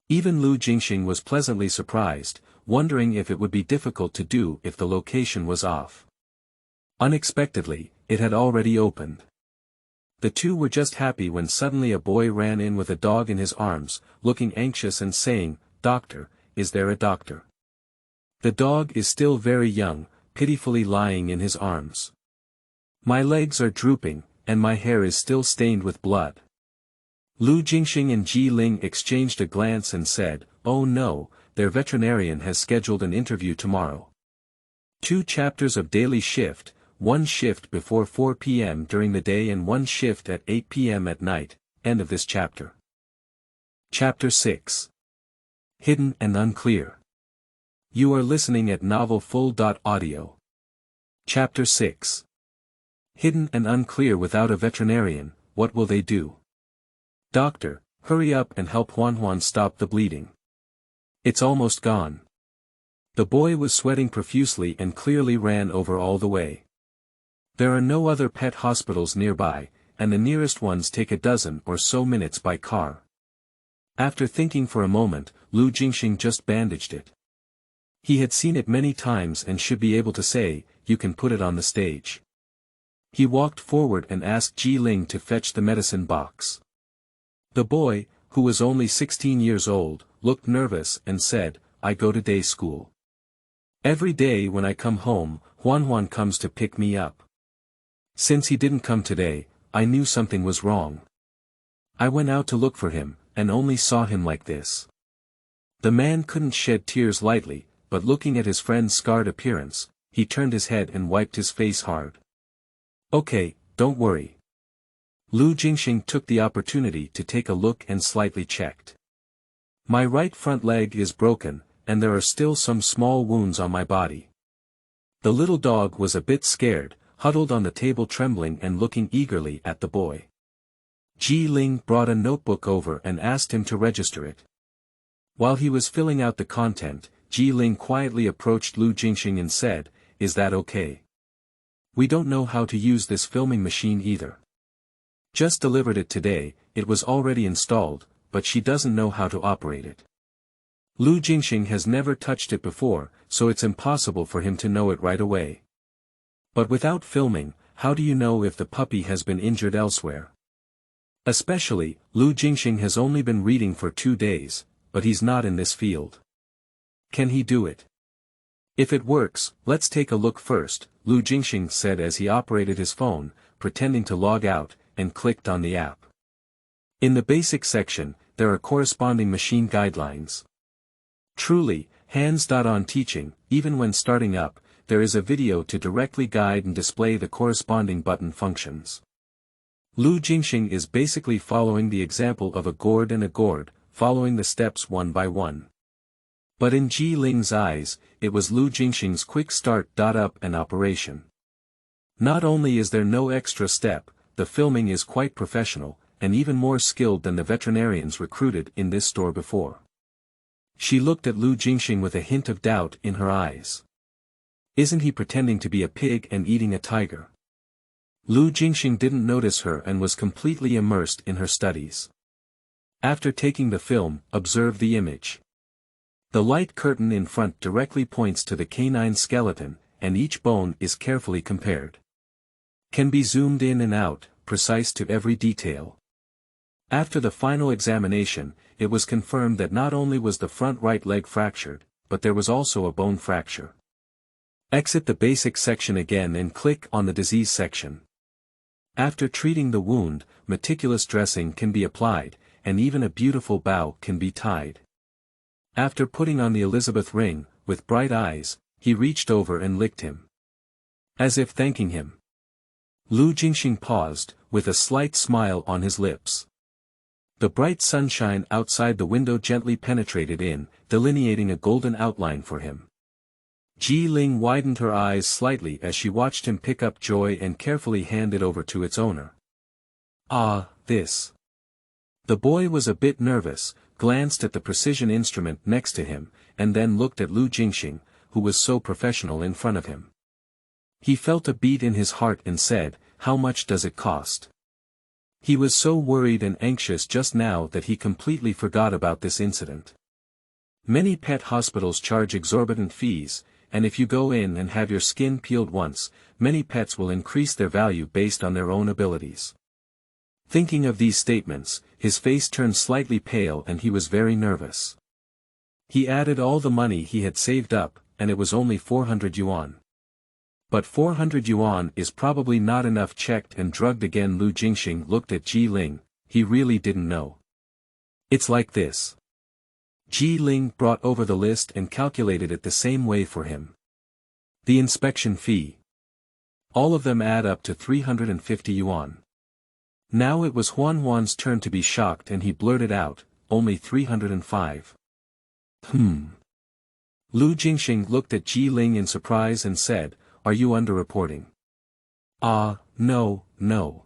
Even Lu Jingxing was pleasantly surprised, wondering if it would be difficult to do if the location was off. Unexpectedly, it had already opened. The two were just happy when suddenly a boy ran in with a dog in his arms, looking anxious and saying, "Doctor, is there a doctor?" The dog is still very young, pitifully lying in his arms. "My legs are drooping, and my hair is still stained with blood." Lu Jingxing and Ji Ling exchanged a glance and said, "Oh no, their veterinarian has scheduled an interview tomorrow." 2 chapters of daily shift, 1 shift before 4 p.m. during the day and 1 shift at 8 p.m. at night, end of this chapter. Chapter 6. Hidden and Unclear. You are listening at novelfull.audio. Chapter 6. Hidden and unclear. Without a veterinarian, what will they do? "Doctor, hurry up and help Huan stop the bleeding. It's almost gone." The boy was sweating profusely and clearly ran over all the way. There are no other pet hospitals nearby, and the nearest ones take a dozen or so minutes by car. After thinking for a moment, Lu Jingxing just bandaged it. He had seen it many times and should be able to say, "You can put it on the stage." He walked forward and asked Ji Ling to fetch the medicine box. The boy, who was only 16 years old, looked nervous and said, "I go to day school. Every day when I come home, Huan comes to pick me up. Since he didn't come today, I knew something was wrong. I went out to look for him, and only saw him like this." The man couldn't shed tears lightly, but looking at his friend's scarred appearance, he turned his head and wiped his face hard. "Okay, don't worry." Lu Jingxing took the opportunity to take a look and slightly checked. "My right front leg is broken, and there are still some small wounds on my body." The little dog was a bit scared, huddled on the table trembling and looking eagerly at the boy. Ji Ling brought a notebook over and asked him to register it. While he was filling out the content, Ji Ling quietly approached Lu Jingxing and said, "Is that okay? We don't know how to use this filming machine either. Just delivered it today, it was already installed, but she doesn't know how to operate it. Lu Jingxing has never touched it before, so it's impossible for him to know it right away. But without filming, how do you know if the puppy has been injured elsewhere? Especially, Lu Jingxing has only been reading for 2 days, but he's not in this field. Can he do it? If it works, let's take a look first," Lu Jingxing said as he operated his phone, pretending to log out, and clicked on the app. In the basic section, there are corresponding machine guidelines. Truly, hands-on teaching. Even when starting up, there is a video to directly guide and display the corresponding button functions. Lu Jingxing is basically following the example of a gourd and a gourd, following the steps one by one. But in Ji Ling's eyes, it was Lu Jingxing's quick start. Up and operation. Not only is there no extra step, the filming is quite professional, and even more skilled than the veterinarians recruited in this store before. She looked at Lu Jingxing with a hint of doubt in her eyes. Isn't he pretending to be a pig and eating a tiger? Lu Jingxing didn't notice her and was completely immersed in her studies. After taking the film, observe the image. The light curtain in front directly points to the canine skeleton, and each bone is carefully compared. Can be zoomed in and out, precise to every detail. After the final examination, it was confirmed that not only was the front right leg fractured, but there was also a bone fracture. Exit the basic section again and click on the disease section. After treating the wound, meticulous dressing can be applied, and even a beautiful bow can be tied. After putting on the Elizabeth ring, with bright eyes, he reached over and licked him. As if thanking him. Lu Jingxing paused, with a slight smile on his lips. The bright sunshine outside the window gently penetrated in, delineating a golden outline for him. Ji Ling widened her eyes slightly as she watched him pick up Joy and carefully hand it over to its owner. "Ah, this." The boy was a bit nervous, glanced at the precision instrument next to him, and then looked at Lu Jingxing, who was so professional in front of him. He felt a beat in his heart and said, "How much does it cost?" He was so worried and anxious just now that he completely forgot about this incident. Many pet hospitals charge exorbitant fees, and if you go in and have your skin peeled once, many pets will increase their value based on their own abilities. Thinking of these statements, his face turned slightly pale and he was very nervous. He added all the money he had saved up, and it was only 400 yuan. But 400 yuan is probably not enough. Checked and drugged again. Lu Jingxing looked at Ji Ling, he really didn't know. It's like this. Ji Ling brought over the list and calculated it the same way for him. The inspection fee. All of them add up to 350 yuan. Now it was Huan's turn to be shocked and he blurted out, only 305. Lu Jingxing looked at Ji Ling in surprise and said, are you underreporting? No.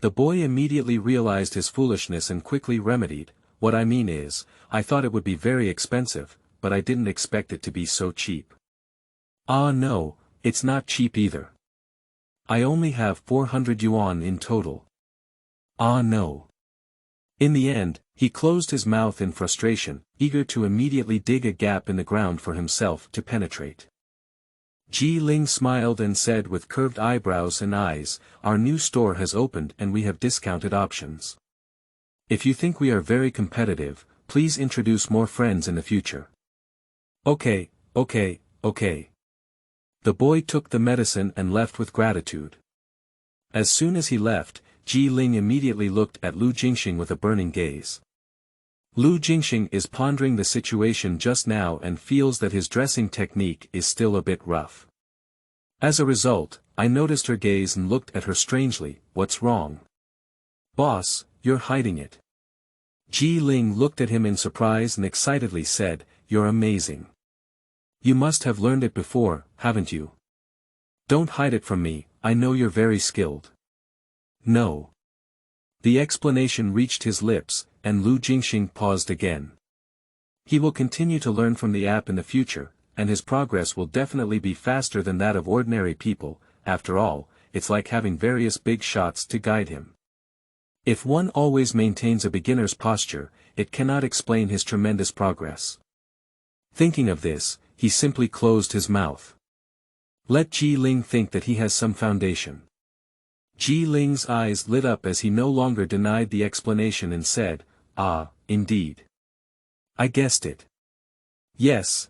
The boy immediately realized his foolishness and quickly remedied, what I mean is, I thought it would be very expensive, but I didn't expect it to be so cheap. No, it's not cheap either. I only have 400 yuan in total. No. In the end, he closed his mouth in frustration, eager to immediately dig a gap in the ground for himself to penetrate. Ji Ling smiled and said with curved eyebrows and eyes, our new store has opened and we have discounted options. If you think we are very competitive, please introduce more friends in the future. Okay. The boy took the medicine and left with gratitude. As soon as he left, Ji Ling immediately looked at Lu Jingxing with a burning gaze. Lu Jingxing is pondering the situation just now and feels that his dressing technique is still a bit rough. As a result, I noticed her gaze and looked at her strangely. What's wrong? Boss, you're hiding it. Ji Ling looked at him in surprise and excitedly said, you're amazing. You must have learned it before, haven't you? Don't hide it from me, I know you're very skilled. No. The explanation reached his lips, and Lu Jingxing paused again. He will continue to learn from the app in the future, and his progress will definitely be faster than that of ordinary people. After all, it's like having various big shots to guide him. If one always maintains a beginner's posture, it cannot explain his tremendous progress. Thinking of this, he simply closed his mouth. Let Ji Ling think that he has some foundation. Ji Ling's eyes lit up as he no longer denied the explanation and said, indeed. I guessed it. Yes.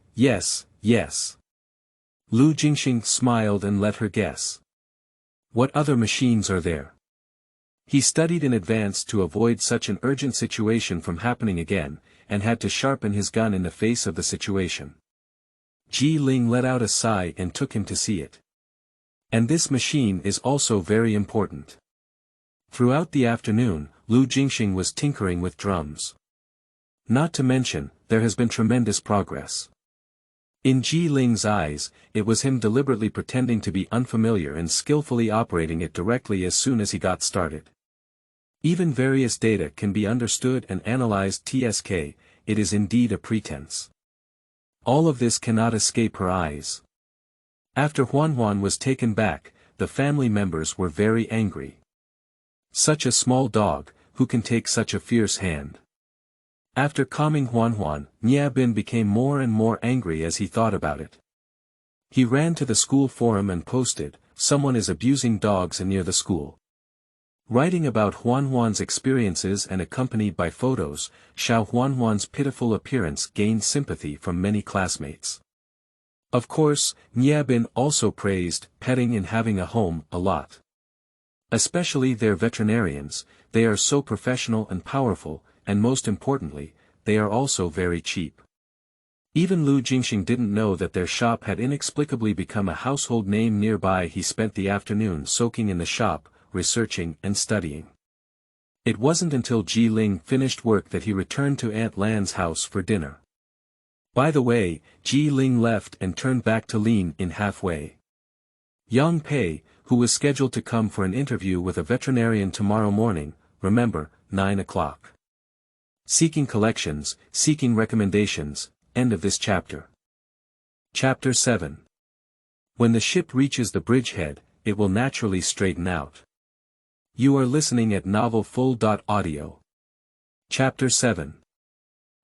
Lu Jingxing smiled and let her guess. What other machines are there? He studied in advance to avoid such an urgent situation from happening again, and had to sharpen his gun in the face of the situation. Ji Ling let out a sigh and took him to see it. And this machine is also very important. Throughout the afternoon, Lu Jingxing was tinkering with drums. Not to mention, there has been tremendous progress. In Ji Ling's eyes, it was him deliberately pretending to be unfamiliar and skillfully operating it directly as soon as he got started. Even various data can be understood and analyzed. Tsk, it is indeed a pretense. All of this cannot escape her eyes. After Huan was taken back, the family members were very angry. Such a small dog, who can take such a fierce hand? After calming Huan, Bin became more and more angry as he thought about it. He ran to the school forum and posted, someone is abusing dogs near the school. Writing about Huan's experiences and accompanied by photos, Huan's pitiful appearance gained sympathy from many classmates. Of course, Bin also praised petting and having a home a lot. Especially their veterinarians, they are so professional and powerful, and most importantly, they are also very cheap. Even Lu Jingxing didn't know that their shop had inexplicably become a household name nearby. He spent the afternoon soaking in the shop, researching and studying. It wasn't until Ji Ling finished work that he returned to Aunt Lan's house for dinner. By the way, Ji Ling left and turned back to lean in halfway. Yang Pei, who was scheduled to come for an interview with a veterinarian tomorrow morning, remember, 9 o'clock. Seeking collections, seeking recommendations, end of this chapter. Chapter 7. When the ship reaches the bridgehead, it will naturally straighten out. You are listening at novelfull.audio. Chapter 7.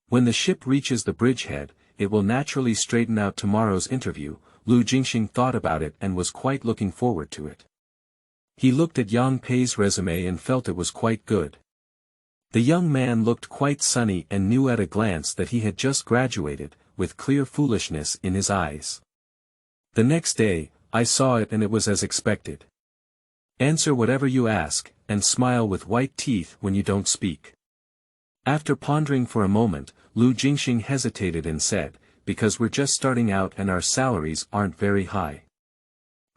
When the ship reaches the bridgehead, it will naturally straighten out. Tomorrow's interview, Lu Jingxing thought about it and was quite looking forward to it. He looked at Yang Pei's resume and felt it was quite good. The young man looked quite sunny and knew at a glance that he had just graduated, with clear foolishness in his eyes. The next day, I saw it and it was as expected. Answer whatever you ask, and smile with white teeth when you don't speak. After pondering for a moment, Jingxing hesitated and said, because we're just starting out and our salaries aren't very high.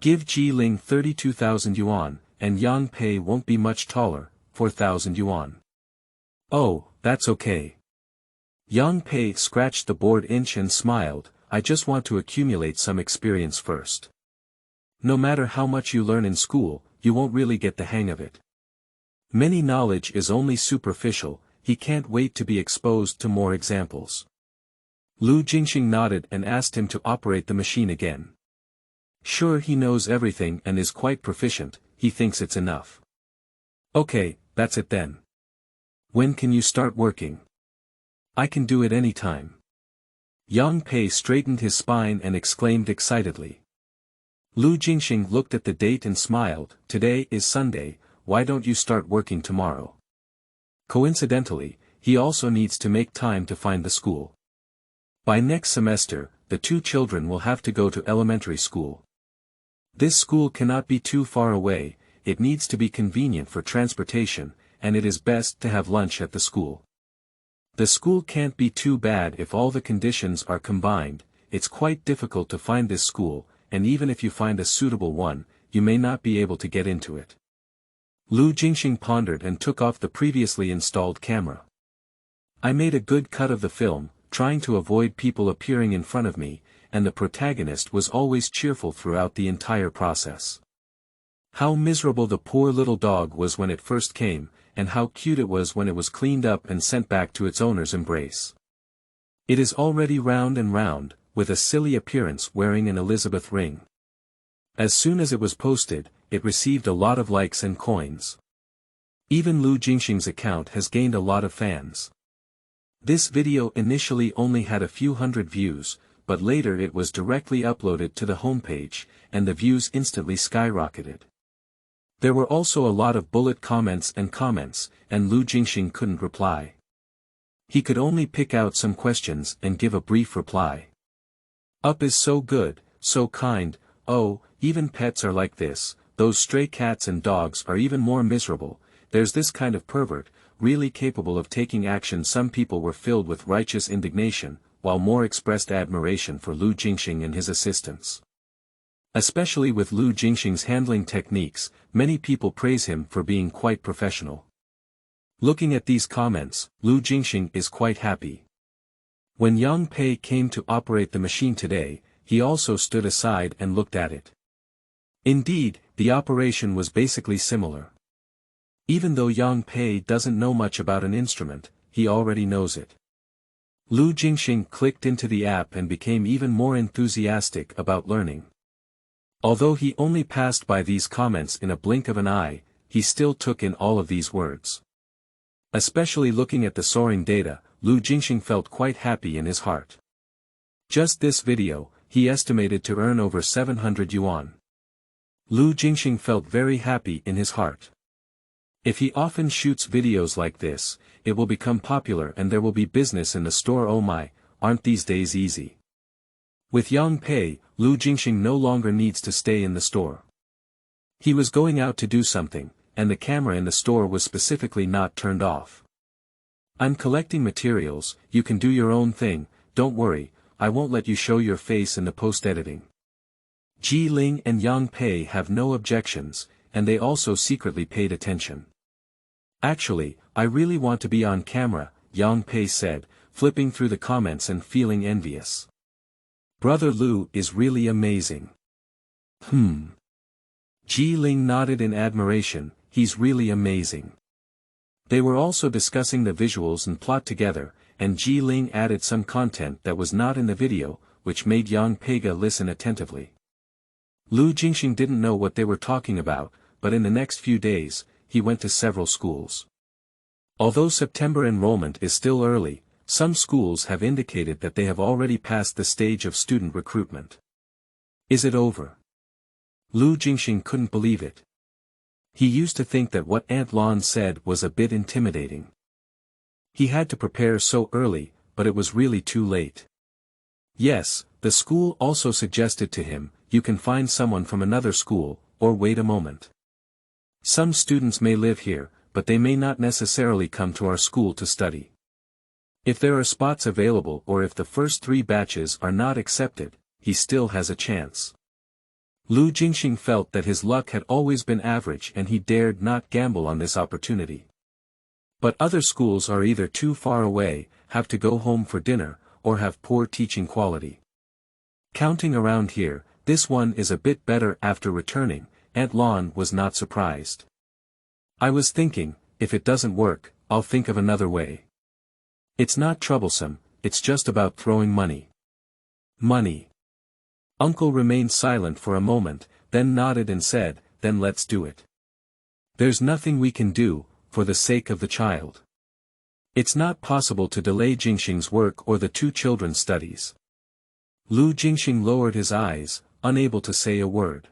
Give Jingxing 32,000 yuan, and Yang Pei won't be much taller, 4,000 yuan. Oh, that's okay. Yang Pei scratched the board inch and smiled, I just want to accumulate some experience first. No matter how much you learn in school, you won't really get the hang of it. Many knowledge is only superficial, he can't wait to be exposed to more examples. Jingxing nodded and asked him to operate the machine again. Sure, he knows everything and is quite proficient, he thinks it's enough. Okay, that's it then. When can you start working? I can do it any time. Yang Pei straightened his spine and exclaimed excitedly. Jingxing looked at the date and smiled, today is Sunday, why don't you start working tomorrow? Coincidentally, he also needs to make time to find the school. By next semester, the two children will have to go to elementary school. This school cannot be too far away, it needs to be convenient for transportation, and it is best to have lunch at the school. The school can't be too bad if all the conditions are combined, it's quite difficult to find this school, and even if you find a suitable one, you may not be able to get into it. Jingxing pondered and took off the previously installed camera. I made a good cut of the film, trying to avoid people appearing in front of me, and the protagonist was always cheerful throughout the entire process. How miserable the poor little dog was when it first came, and how cute it was when it was cleaned up and sent back to its owner's embrace. It is already round and round, with a silly appearance wearing an Elizabeth ring. As soon as it was posted, it received a lot of likes and coins. Even Jingxing's account has gained a lot of fans. This video initially only had a few hundred views, but later it was directly uploaded to the homepage, and the views instantly skyrocketed. There were also a lot of bullet comments, and Jingxing couldn't reply. He could only pick out some questions and give a brief reply. Up is so good, so kind, oh, even pets are like this, those stray cats and dogs are even more miserable, there's this kind of pervert, really capable of taking action. Some people were filled with righteous indignation, while more expressed admiration for Jingxing and his assistants. Especially with Jingxing's handling techniques, many people praise him for being quite professional. Looking at these comments, Jingxing is quite happy. When Yang Pei came to operate the machine today, he also stood aside and looked at it. Indeed, the operation was basically similar. Even though Yang Pei doesn't know much about an instrument, he already knows it. Jingxing clicked into the app and became even more enthusiastic about learning. Although he only passed by these comments in a blink of an eye, he still took in all of these words. Especially looking at the soaring data, Jingxing felt quite happy in his heart. Just this video, he estimated to earn over 700 yuan. Jingxing felt very happy in his heart. If he often shoots videos like this, it will become popular and there will be business in the store. Oh my, aren't these days easy? With Yang Pei, Jingxing no longer needs to stay in the store. He was going out to do something, and the camera in the store was specifically not turned off. I'm collecting materials, you can do your own thing, don't worry, I won't let you show your face in the post-editing. Jingxing and Yang Pei have no objections, and they also secretly paid attention. Actually, I really want to be on camera, Yang Pei said, flipping through the comments and feeling envious. Brother Lu is really amazing. Jingxing nodded in admiration, he's really amazing. They were also discussing the visuals and plot together, and Jingxing added some content that was not in the video, which made Yang Pei listen attentively. Jingxing didn't know what they were talking about, but in the next few days, he went to several schools. Although September enrollment is still early, some schools have indicated that they have already passed the stage of student recruitment. Is it over? Jingxing couldn't believe it. He used to think that what Aunt Lon said was a bit intimidating. He had to prepare so early, but it was really too late. Yes, the school also suggested to him, you can find someone from another school, or wait a moment. Some students may live here, but they may not necessarily come to our school to study. If there are spots available or if the first 3 batches are not accepted, he still has a chance. Lu Jingxing felt that his luck had always been average and he dared not gamble on this opportunity. But other schools are either too far away, have to go home for dinner, or have poor teaching quality. Counting around here, this one is a bit better. After returning, Aunt Lon was not surprised. I was thinking, if it doesn't work, I'll think of another way. It's not troublesome, it's just about throwing money. Money. Uncle remained silent for a moment, then nodded and said, then let's do it. There's nothing we can do, for the sake of the child. It's not possible to delay Jingxing's work or the 2 children's studies. Lu Jingxing lowered his eyes, unable to say a word.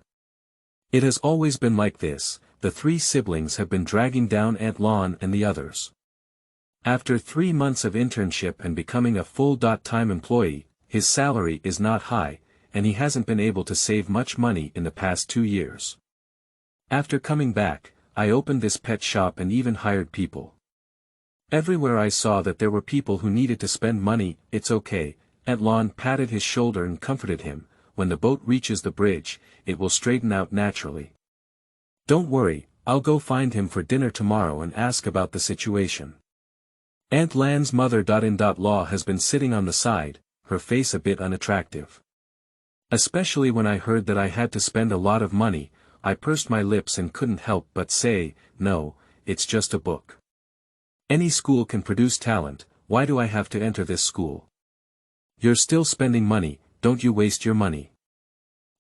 It has always been like this, the 3 siblings have been dragging down Aunt Lon and the others. After 3 months of internship and becoming a full-time employee, his salary is not high, and he hasn't been able to save much money in the past 2 years. After coming back, I opened this pet shop and even hired people. Everywhere I saw that there were people who needed to spend money. It's okay, Aunt Lon patted his shoulder and comforted him, when the boat reaches the bridge, it will straighten out naturally. Don't worry, I'll go find him for dinner tomorrow and ask about the situation. Aunt Lan's mother-in-law has been sitting on the side, her face a bit unattractive. Especially when I heard that I had to spend a lot of money, I pursed my lips and couldn't help but say, no, it's just a book. Any school can produce talent, why do I have to enter this school? You're still spending money, don't you waste your money.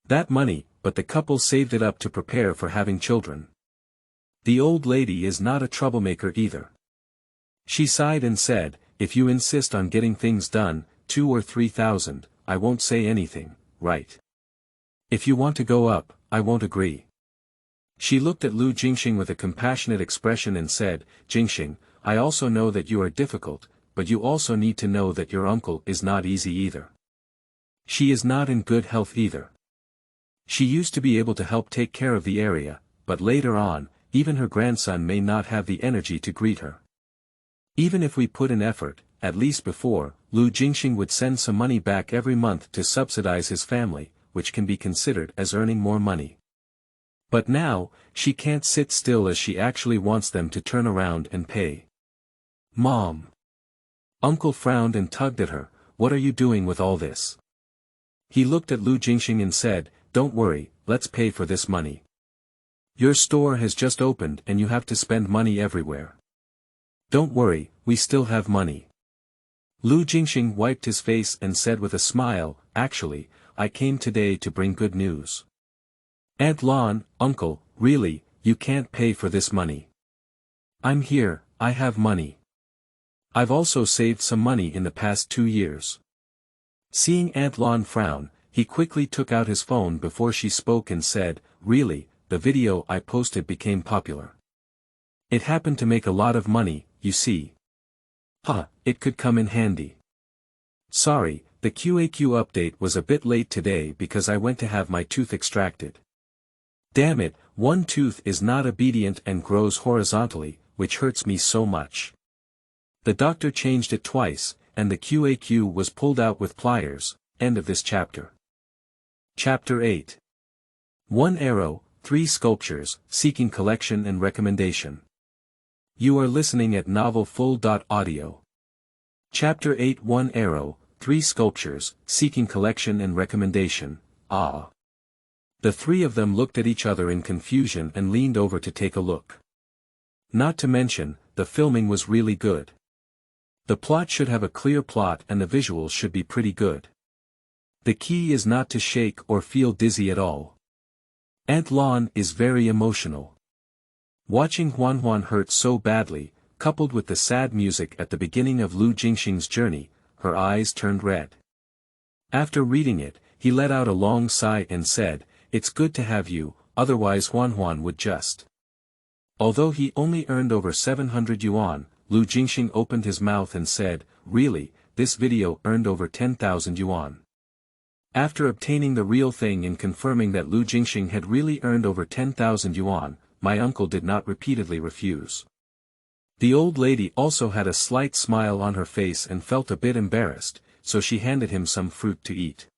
That money, but the couple saved it up to prepare for having children. The old lady is not a troublemaker either. She sighed and said, if you insist on getting things done, 2 or 3,000, I won't say anything, right? If you want to go up, I won't agree. She looked at Lu Jingxing with a compassionate expression and said, Jingxing, I also know that you are difficult, but you also need to know that your uncle is not easy either. She is not in good health either. She used to be able to help take care of the area, but later on, even her grandson may not have the energy to greet her. Even if we put in effort, at least before, Lu Jingxing would send some money back every month to subsidize his family, which can be considered as earning more money. But now, she can't sit still as she actually wants them to turn around and pay. Mom. Uncle frowned and tugged at her, what are you doing with all this? He looked at Lu Jingxing and said, don't worry, let's pay for this money. Your store has just opened and you have to spend money everywhere. Don't worry, we still have money. Lu Jingxing wiped his face and said with a smile, actually, I came today to bring good news. Aunt Lon, Uncle, really, you can't pay for this money. I'm here, I have money. I've also saved some money in the past 2 years. Seeing Aunt Lon frown, he quickly took out his phone before she spoke and said, really, the video I posted became popular. It happened to make a lot of money, you see. It could come in handy. Sorry, the QAQ update was a bit late today because I went to have my tooth extracted. Damn it, one tooth is not obedient and grows horizontally, which hurts me so much. The doctor changed it twice, and the QAQ was pulled out with pliers. End of this chapter. Chapter 8. 1 Arrow, 3 Sculptures, Seeking Collection and Recommendation. You are listening at novelfull.audio. Chapter 8 1 Arrow, 3 Sculptures, Seeking Collection and Recommendation. Ah. The 3 of them looked at each other in confusion and leaned over to take a look. Not to mention, the filming was really good. The plot should have a clear plot and the visuals should be pretty good. The key is not to shake or feel dizzy at all. Aunt Lon is very emotional. Watching Huan hurt so badly, coupled with the sad music at the beginning of Lu Jingxing's journey, her eyes turned red. After reading it, he let out a long sigh and said, it's good to have you, otherwise Huan would just. Although he only earned over 700 yuan, Jingxing opened his mouth and said, "Really, this video earned over 10,000 yuan." After obtaining the real thing and confirming that Jingxing had really earned over 10,000 yuan, my uncle did not repeatedly refuse. The old lady also had a slight smile on her face and felt a bit embarrassed, so she handed him some fruit to eat.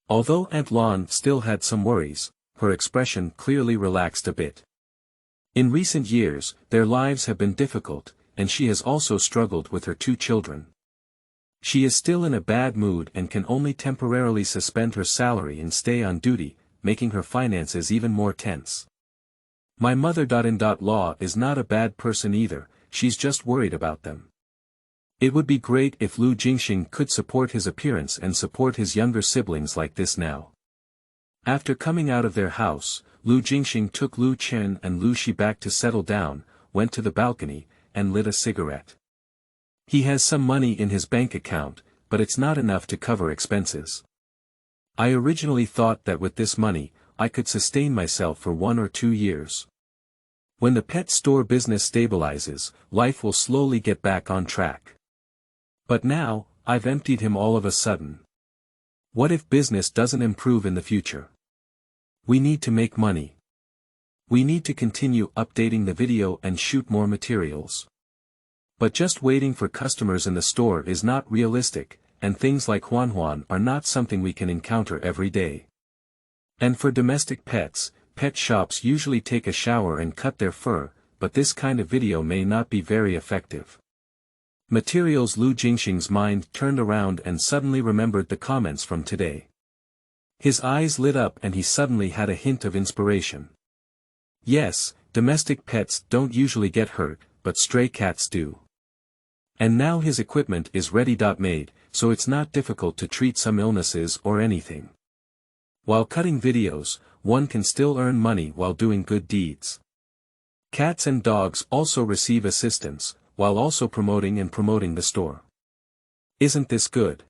Although Aunt Lan still had some worries, her expression clearly relaxed a bit. In recent years, their lives have been difficult, and she has also struggled with her 2 children. She is still in a bad mood and can only temporarily suspend her salary and stay on duty, making her finances even more tense. My mother-in-law is not a bad person either, she's just worried about them. It would be great if Jingxing could support his appearance and support his younger siblings like this now. After coming out of their house, Jingxing took Lu Chen and Lu Shi back to settle down, went to the balcony, and lit a cigarette. He has some money in his bank account, but it's not enough to cover expenses. I originally thought that with this money, I could sustain myself for 1 or 2 years. When the pet store business stabilizes, life will slowly get back on track. But now, I've emptied him all of a sudden. What if business doesn't improve in the future? We need to make money. We need to continue updating the video and shoot more materials. But just waiting for customers in the store is not realistic, and things like Huan are not something we can encounter every day. And for domestic pets, pet shops usually take a shower and cut their fur, but this kind of video may not be very effective. Materials. Jingxing's mind turned around and suddenly remembered the comments from today. His eyes lit up and he suddenly had a hint of inspiration. Yes, domestic pets don't usually get hurt, but stray cats do. And now his equipment is ready-made, so it's not difficult to treat some illnesses or anything. While cutting videos, one can still earn money while doing good deeds. Cats and dogs also receive assistance, while also promoting the store. Isn't this good?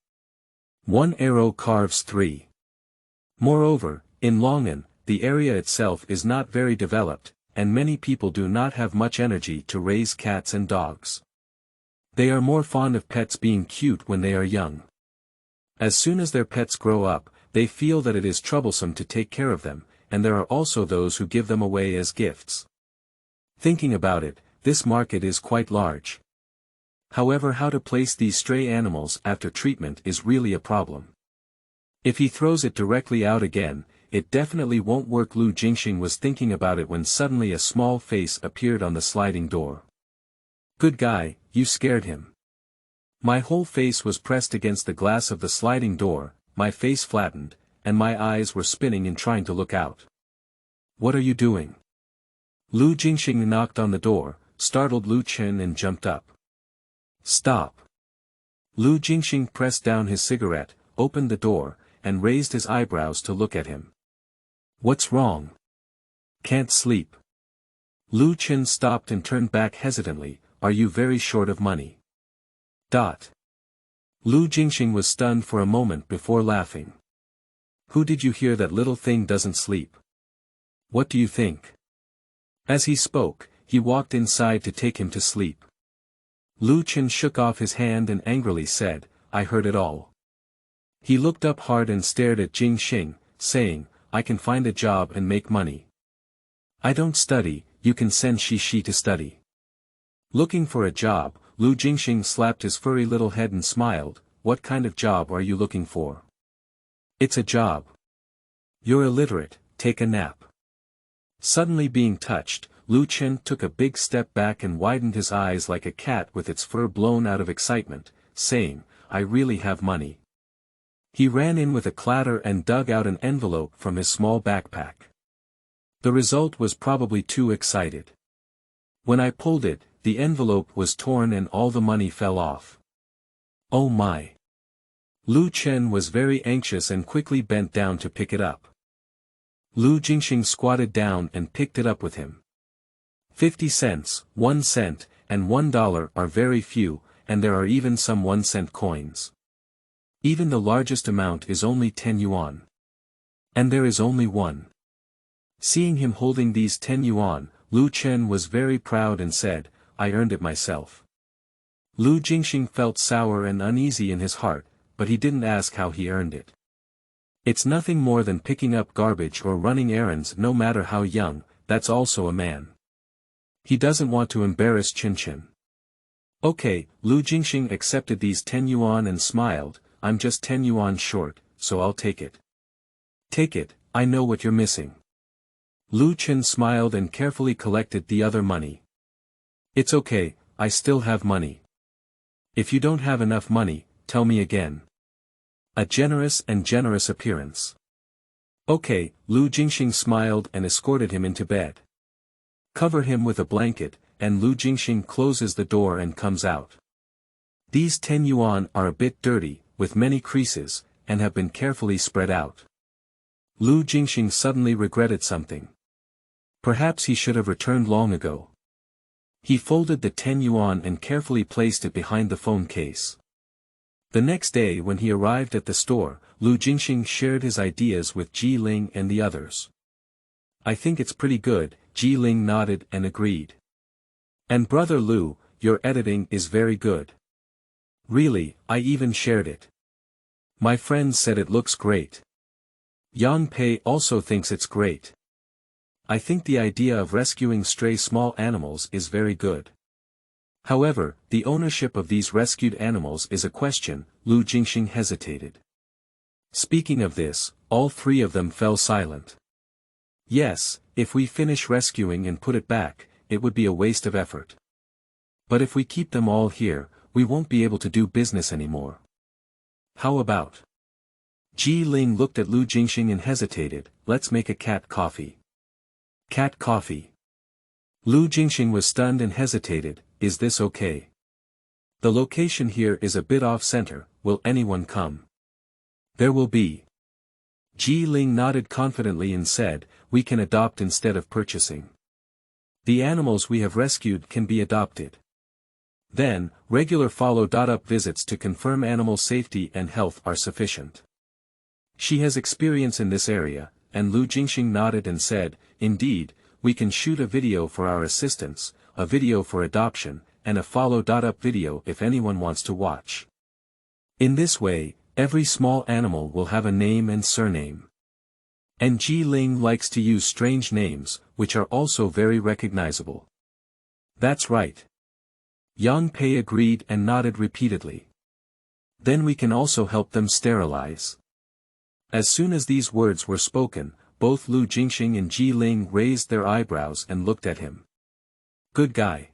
1 arrow carves 3. Moreover, in Longan, the area itself is not very developed, and many people do not have much energy to raise cats and dogs. They are more fond of pets being cute when they are young. As soon as their pets grow up, they feel that it is troublesome to take care of them, and there are also those who give them away as gifts. Thinking about it, this market is quite large. However, how to place these stray animals after treatment is really a problem. If he throws it directly out again, it definitely won't work. Jingxing was thinking about it when suddenly a small face appeared on the sliding door. Good guy, you scared him. My whole face was pressed against the glass of the sliding door, my face flattened, and my eyes were spinning in trying to look out. What are you doing? Jingxing knocked on the door, startled Lu Chen and jumped up. Stop. Jingxing pressed down his cigarette, opened the door, and raised his eyebrows to look at him. What's wrong? Can't sleep. Lu Chen stopped and turned back hesitantly. Are you very short of money? Jingxing was stunned for a moment before laughing. Who did you hear that little thing doesn't sleep? What do you think? As he spoke, he walked inside to take him to sleep. Lu Chen shook off his hand and angrily said, I heard it all. He looked up hard and stared at Jingxing, saying, I can find a job and make money. I don't study, you can send Shi to study. Looking for a job, Jingxing slapped his furry little head and smiled. What kind of job are you looking for? It's a job. You're illiterate, take a nap. Suddenly being touched, Lu Chen took a big step back and widened his eyes like a cat with its fur blown out of excitement, saying, I really have money. He ran in with a clatter and dug out an envelope from his small backpack. The result was probably too excited. When I pulled it, the envelope was torn and all the money fell off. Oh my! Lu Chen was very anxious and quickly bent down to pick it up. Jingxing squatted down and picked it up with him. 50 cents, 1 cent, and $1 are very few, and there are even some 1-cent coins. Even the largest amount is only 10 yuan. And there is only one. Seeing him holding these 10 yuan, Lu Chen was very proud and said, "I earned it myself." Lu Jingxing felt sour and uneasy in his heart, but he didn't ask how he earned it. It's nothing more than picking up garbage or running errands no matter how young, that's also a man. He doesn't want to embarrass Chen. Okay, Lu Jingxing accepted these 10 yuan and smiled, "I'm just 10 yuan short, so I'll take it." "Take it, I know what you're missing." Lu Chen smiled and carefully collected the other money. "It's okay, I still have money. If you don't have enough money, tell me again." A generous appearance. "Okay," Lu Jingxing smiled and escorted him into bed. "Cover him with a blanket," and Lu Jingxing closes the door and comes out. These 10 yuan are a bit dirty, with many creases, and have been carefully spread out. Lu Jingxing suddenly regretted something. Perhaps he should have returned long ago. He folded the 10 yuan and carefully placed it behind the phone case. The next day when he arrived at the store, Lu Jingxing shared his ideas with Ji Ling and the others. "I think it's pretty good," Ji Ling nodded and agreed. "And brother Lu, your editing is very good. Really, I even shared it. My friends said it looks great. Yang Pei also thinks it's great. I think the idea of rescuing stray small animals is very good. However, the ownership of these rescued animals is a question." Lu Jingxing hesitated. Speaking of this, all three of them fell silent. "Yes, if we finish rescuing and put it back, it would be a waste of effort. But if we keep them all here, we won't be able to do business anymore. How about?" Ji Ling looked at Lu Jingxing and hesitated, "Let's make a cat coffee." Cat coffee. Lu Jingxing was stunned and hesitated, "Is this okay? The location here is a bit off-center, will anyone come?" "There will be." Ji Ling nodded confidently and said, "We can adopt instead of purchasing. The animals we have rescued can be adopted. Then, regular follow-up visits to confirm animal safety and health are sufficient." She has experience in this area, and Lu Jingxing nodded and said, "Indeed, we can shoot a video for our assistants, a video for adoption, and a follow-up video if anyone wants to watch. In this way, every small animal will have a name and surname. And Ji Ling likes to use strange names, which are also very recognizable." "That's right." Yang Pei agreed and nodded repeatedly. "Then we can also help them sterilize." As soon as these words were spoken, both Lu Jingxing and Ji Ling raised their eyebrows and looked at him. "Good guy.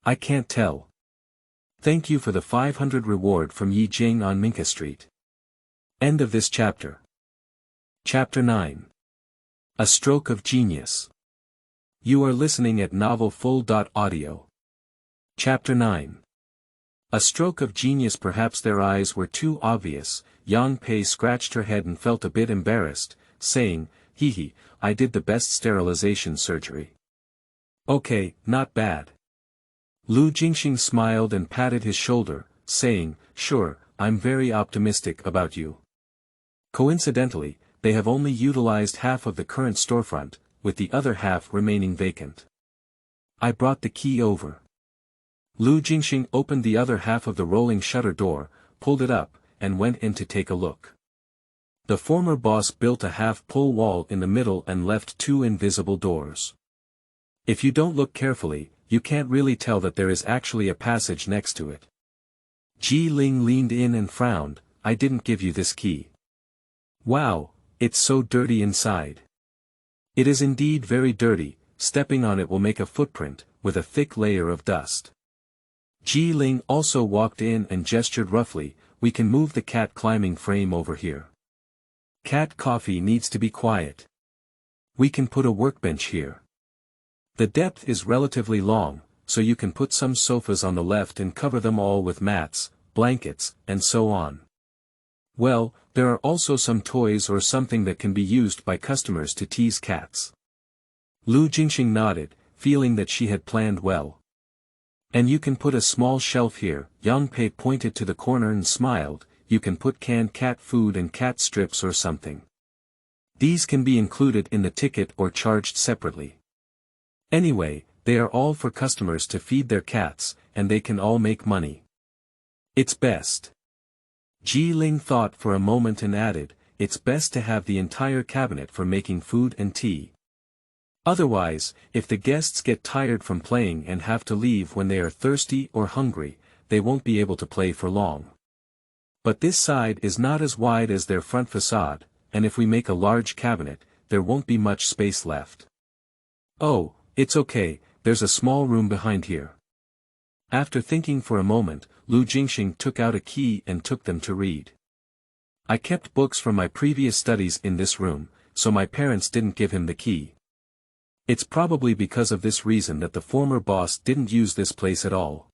I can't tell. Thank you for the 500 reward from Yi Jing on Minka Street." End of this chapter. Chapter 9. A Stroke of Genius. You are listening at novelfull.audio. Chapter 9. A stroke of genius. Perhaps their eyes were too obvious. Yang Pei scratched her head and felt a bit embarrassed, saying, "Hee, I did the best sterilization surgery." "Okay, not bad." Lu Jingxing smiled and patted his shoulder, saying, "Sure, I'm very optimistic about you." Coincidentally, they have only utilized half of the current storefront, with the other half remaining vacant. "I brought the key over." Lu Jingxing opened the other half of the rolling shutter door, pulled it up, and went in to take a look. The former boss built a half-pull wall in the middle and left two invisible doors. If you don't look carefully, you can't really tell that there is actually a passage next to it. Ji Ling leaned in and frowned, "I didn't give you this key." "Wow, it's so dirty inside." It is indeed very dirty, stepping on it will make a footprint, with a thick layer of dust. Ji Ling also walked in and gestured roughly, "We can move the cat climbing frame over here. Cat coffee needs to be quiet. We can put a workbench here. The depth is relatively long, so you can put some sofas on the left and cover them all with mats, blankets, and so on. Well, there are also some toys or something that can be used by customers to tease cats." Lu Jingxing nodded, feeling that she had planned well. "And you can put a small shelf here." Yang Pei pointed to the corner and smiled, "You can put canned cat food and cat strips or something. These can be included in the ticket or charged separately." Anyway, they are all for customers to feed their cats, and they can all make money. It's best. Jingxing thought for a moment and added, it's best to have the entire cabinet for making food and tea. Otherwise, if the guests get tired from playing and have to leave when they are thirsty or hungry, they won't be able to play for long. But this side is not as wide as their front facade, and if we make a large cabinet, there won't be much space left. Oh, it's okay, there's a small room behind here. After thinking for a moment, Jingxing took out a key and took them to read. I kept books from my previous studies in this room, so my parents didn't give him the key. It's probably because of this reason that the former boss didn't use this place at all.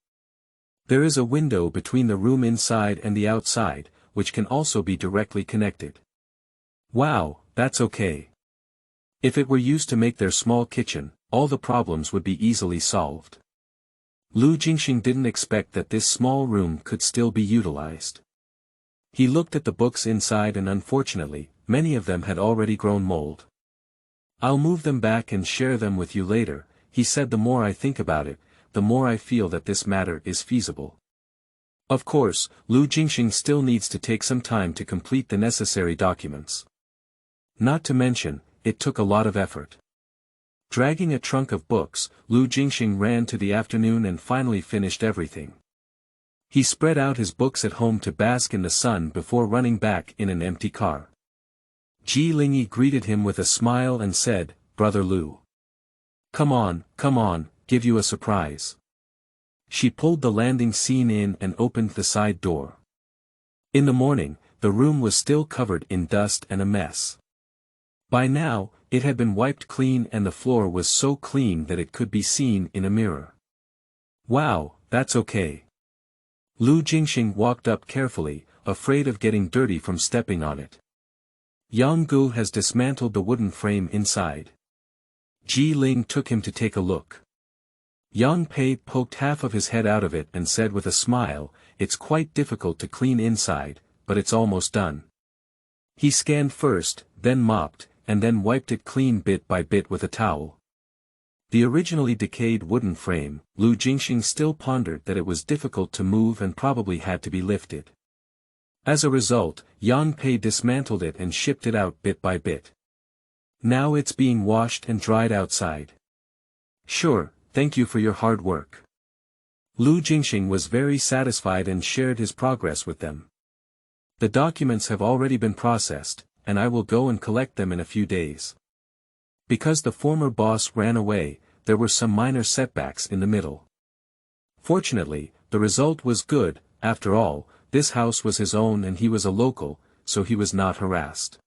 There is a window between the room inside and the outside, which can also be directly connected. Wow, that's okay. If it were used to make their small kitchen, all the problems would be easily solved. Jingxing didn't expect that this small room could still be utilized. He looked at the books inside and unfortunately, many of them had already grown mold. I'll move them back and share them with you later, he said. The more I think about it, the more I feel that this matter is feasible. Of course, Jingxing still needs to take some time to complete the necessary documents. Not to mention, it took a lot of effort. Dragging a trunk of books, Jingxing ran to the afternoon and finally finished everything. He spread out his books at home to bask in the sun before running back in an empty car. Jingxing greeted him with a smile and said, "Brother Lu. Come on, give you a surprise." She pulled the landing scene in and opened the side door. In the morning, the room was still covered in dust and a mess. By now, it had been wiped clean and the floor was so clean that it could be seen in a mirror. Wow, that's okay. Jingxing walked up carefully, afraid of getting dirty from stepping on it. Yang has dismantled the wooden frame inside. Jingxing took him to take a look. Yang Pei poked half of his head out of it and said with a smile, "It's quite difficult to clean inside, but it's almost done." He scanned first, then mopped, and then wiped it clean bit by bit with a towel. The originally decayed wooden frame, Jingxing still pondered that it was difficult to move and probably had to be lifted. As a result, Yang Pei dismantled it and shipped it out bit by bit. Now it's being washed and dried outside. Sure, thank you for your hard work. Jingxing was very satisfied and shared his progress with them. The documents have already been processed, and I will go and collect them in a few days. Because the former boss ran away, there were some minor setbacks in the middle. Fortunately, the result was good. After all, this house was his own and he was a local, so he was not harassed.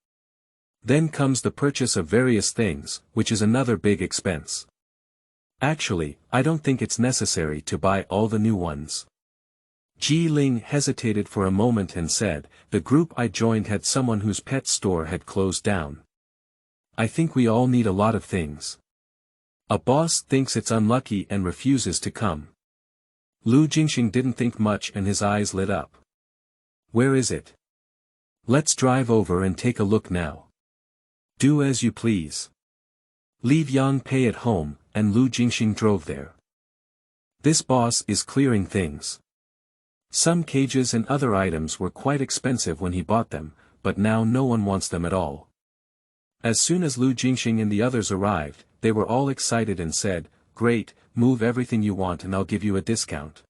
Then comes the purchase of various things, which is another big expense. Actually, I don't think it's necessary to buy all the new ones. Jingxing hesitated for a moment and said, "The group I joined had someone whose pet store had closed down. I think we all need a lot of things. A boss thinks it's unlucky and refuses to come." Jingxing didn't think much and his eyes lit up. "Where is it? Let's drive over and take a look now." "Do as you please." Leave Yang Pei at home, and Jingxing drove there. This boss is clearing things. Some cages and other items were quite expensive when he bought them, but now no one wants them at all. As soon as Jingxing and the others arrived, they were all excited and said, "Great, move everything you want and I'll give you a discount."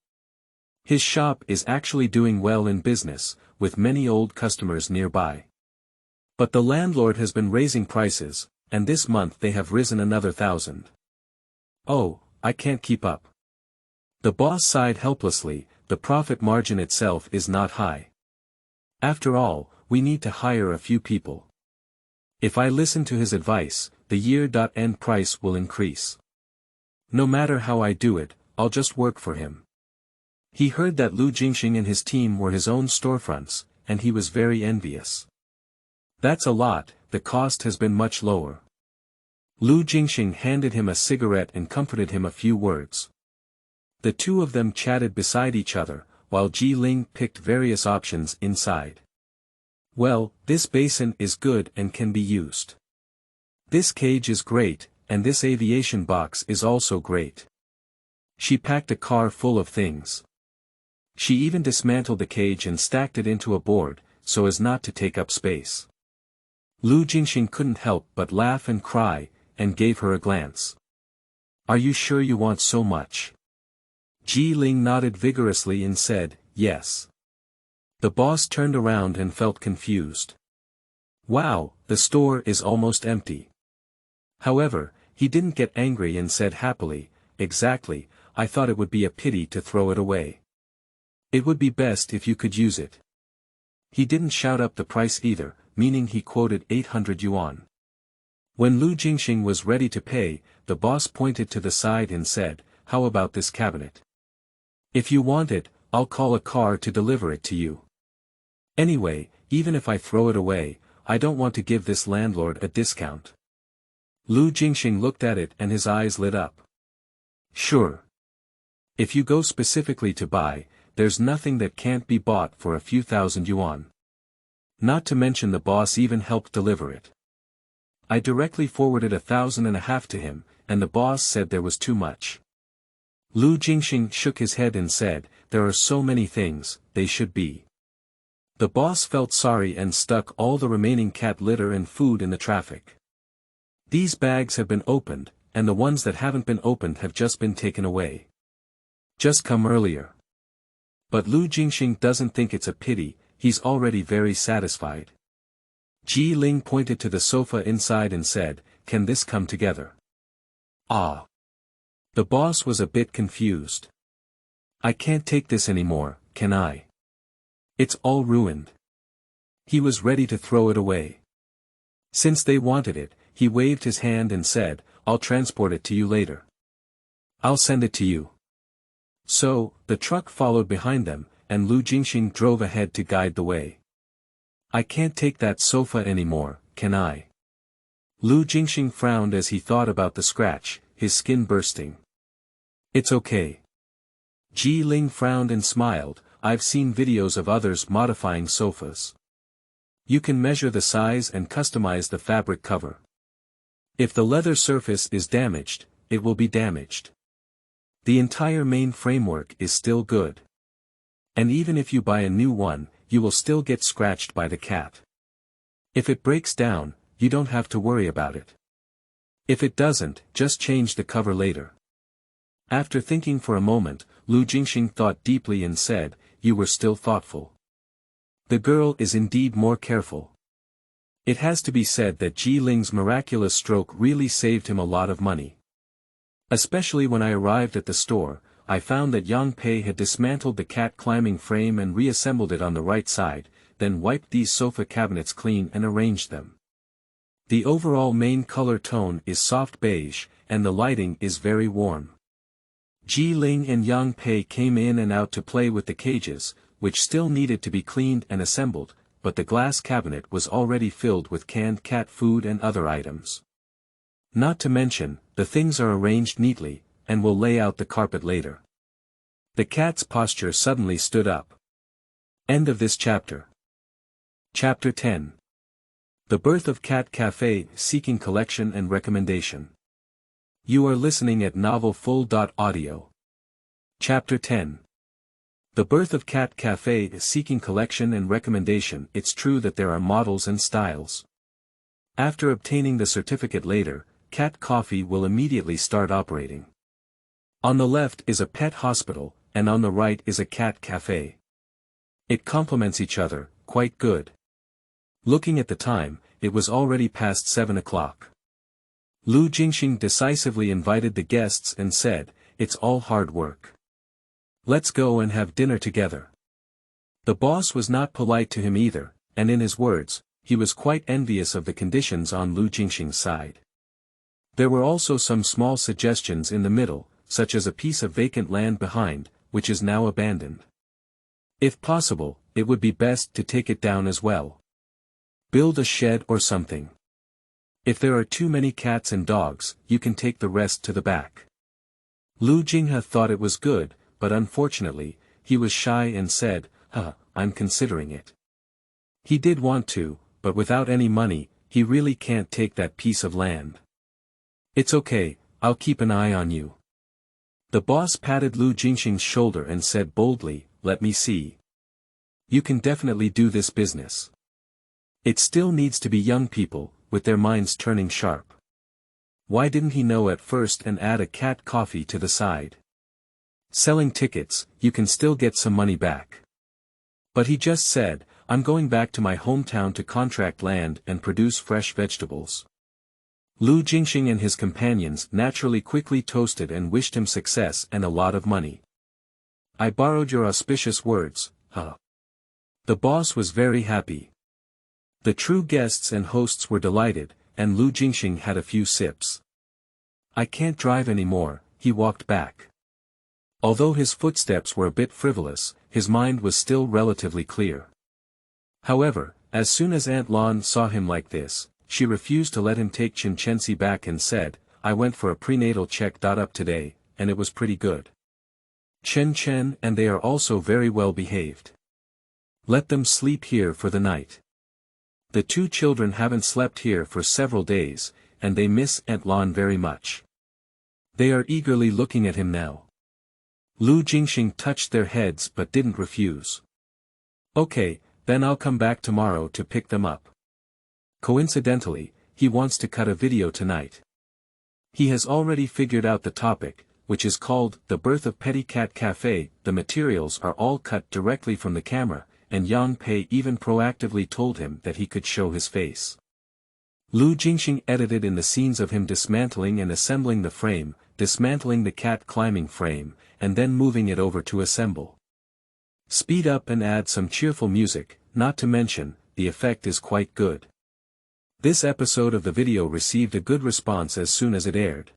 His shop is actually doing well in business, with many old customers nearby. But the landlord has been raising prices, and this month they have risen another 1,000. Oh, I can't keep up. The boss sighed helplessly. The profit margin itself is not high. After all, we need to hire a few people. If I listen to his advice, the year-end price will increase. No matter how I do it, I'll just work for him. He heard that Jingxing and his team were his own storefronts, and he was very envious. That's a lot, the cost has been much lower. Jingxing handed him a cigarette and comforted him a few words. The two of them chatted beside each other, while Jingxing picked various options inside. "Well, this basin is good and can be used. This cage is great, and this aviation box is also great. She packed a car full of things. She even dismantled the cage and stacked it into a board, so as not to take up space. Jingxing couldn't help but laugh and cry, and gave her a glance. Are you sure you want so much? Ling nodded vigorously and said, yes. The boss turned around and felt confused. Wow, the store is almost empty. However, he didn't get angry and said happily, exactly, I thought it would be a pity to throw it away. It would be best if you could use it. He didn't shout up the price either, meaning he quoted 800 yuan. When Jingxing was ready to pay, the boss pointed to the side and said, how about this cabinet? If you want it, I'll call a car to deliver it to you. Anyway, even if I throw it away, I don't want to give this landlord a discount. Jingxing looked at it and his eyes lit up. Sure. If you go specifically to buy, there's nothing that can't be bought for a few thousand yuan. Not to mention the boss even helped deliver it. I directly forwarded 1,500 to him, and the boss said there was too much. Jingxing shook his head and said, there are so many things, they should be. The boss felt sorry and stuck all the remaining cat litter and food in the traffic. These bags have been opened, and the ones that haven't been opened have just been taken away. Just come earlier. But Jingxing doesn't think it's a pity, he's already very satisfied. Ling pointed to the sofa inside and said, can this come together? Ah. The boss was a bit confused. I can't take this anymore, can I? It's all ruined. He was ready to throw it away. Since they wanted it, he waved his hand and said, I'll transport it to you later. I'll send it to you. So, the truck followed behind them, and Jingxing drove ahead to guide the way. I can't take that sofa anymore, can I? Jingxing frowned as he thought about the scratch, his skin bursting. It's okay. Ling frowned and smiled, I've seen videos of others modifying sofas. You can measure the size and customize the fabric cover. If the leather surface is damaged, it will be damaged. The entire main framework is still good. And even if you buy a new one, you will still get scratched by the cat. If it breaks down, you don't have to worry about it. If it doesn't, just change the cover later. After thinking for a moment, Jingxing thought deeply and said, you were still thoughtful. The girl is indeed more careful. It has to be said that Ling's miraculous stroke really saved him a lot of money. Especially when I arrived at the store, I found that Yang Pei had dismantled the cat climbing frame and reassembled it on the right side, then wiped these sofa cabinets clean and arranged them. The overall main color tone is soft beige, and the lighting is very warm. Ling and Yang Pei came in and out to play with the cages, which still needed to be cleaned and assembled, but the glass cabinet was already filled with canned cat food and other items. Not to mention, the things are arranged neatly, and will lay out the carpet later. The cat's posture suddenly stood up. End of this chapter. Chapter 10. The Birth of Cat Cafe, Seeking Collection and Recommendation. You are listening at novelfull.audio. Chapter 10. The Birth of Cat Cafe is Seeking Collection and Recommendation. It's true that there are models and styles. After obtaining the certificate later, Cat Coffee will immediately start operating. On the left is a pet hospital, and on the right is a cat cafe. It complements each other, quite good. Looking at the time, it was already past 7 o'clock. Jingxing decisively invited the guests and said, it's all hard work. Let's go and have dinner together. The boss was not polite to him either, and in his words, he was quite envious of the conditions on Jingxing's side. There were also some small suggestions in the middle, such as a piece of vacant land behind, which is now abandoned. If possible, it would be best to take it down as well. Build a shed or something. If there are too many cats and dogs, you can take the rest to the back. Jinghe thought it was good, but unfortunately, he was shy and said, I'm considering it. He did want to, but without any money, he really can't take that piece of land. It's okay, I'll keep an eye on you. The boss patted Lu Jingxing's shoulder and said boldly, let me see. You can definitely do this business. It still needs to be young people, with their minds turning sharp. Why didn't he know at first and add a cat coffee to the side? Selling tickets, you can still get some money back. But he just said, I'm going back to my hometown to contract land and produce fresh vegetables. Lu Jingxing and his companions naturally quickly toasted and wished him success and a lot of money. I borrowed your auspicious words, huh? The boss was very happy. The true guests and hosts were delighted, and Lu Jingxing had a few sips. I can't drive anymore, he walked back. Although his footsteps were a bit frivolous, his mind was still relatively clear. However, as soon as Aunt Lan saw him like this, she refused to let him take Jingxing back and said, I went for a prenatal check-up today, and it was pretty good. Chen and they are also very well behaved. Let them sleep here for the night. The two children haven't slept here for several days, and they miss Aunt Lan very much. They are eagerly looking at him now. Lu Jingxing touched their heads but didn't refuse. Okay, then I'll come back tomorrow to pick them up. Coincidentally, he wants to cut a video tonight. He has already figured out the topic, which is called The Birth of Petty Cat Cafe. The materials are all cut directly from the camera, and Yang Pei even proactively told him that he could show his face. Lu Jingxing edited in the scenes of him dismantling and assembling the frame, dismantling the cat climbing frame, and then moving it over to assemble. Speed up and add some cheerful music, not to mention, the effect is quite good. This episode of the video received a good response as soon as it aired.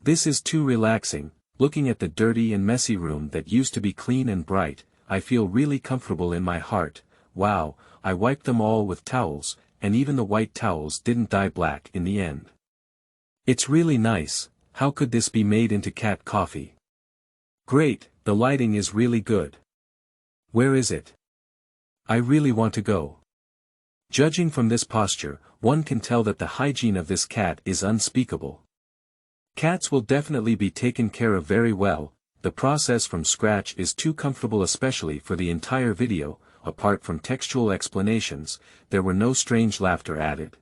This is too relaxing, looking at the dirty and messy room that used to be clean and bright, I feel really comfortable in my heart. Wow, I wiped them all with towels, and even the white towels didn't dye black in the end. It's really nice. How could this be made into cat coffee? Great, the lighting is really good. Where is it? I really want to go. Judging from this posture, one can tell that the hygiene of this cat is unspeakable. Cats will definitely be taken care of very well. The process from scratch is too comfortable, especially for the entire video. Apart from textual explanations, there were no strange laughter added.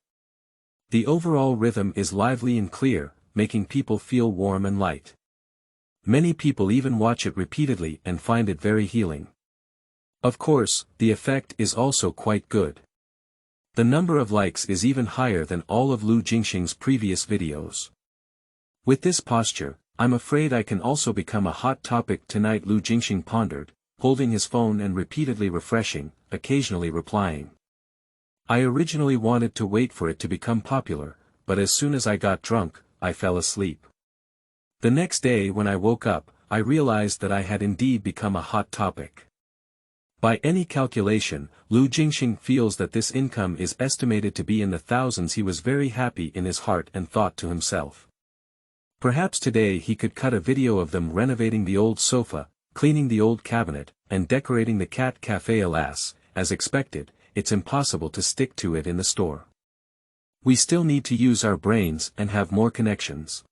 The overall rhythm is lively and clear, making people feel warm and light. Many people even watch it repeatedly and find it very healing. Of course, the effect is also quite good. The number of likes is even higher than all of Lu Jingxing's previous videos. With this posture, I'm afraid I can also become a hot topic tonight, Lu Jingxing pondered, holding his phone and repeatedly refreshing, occasionally replying. I originally wanted to wait for it to become popular, but as soon as I got drunk, I fell asleep. The next day when I woke up, I realized that I had indeed become a hot topic. By any calculation, Lu Jingxing feels that this income is estimated to be in the thousands. He was very happy in his heart and thought to himself. Perhaps today he could cut a video of them renovating the old sofa, cleaning the old cabinet, and decorating the cat cafe. Alas, as expected, it's impossible to stick to it in the store. We still need to use our brains and have more connections.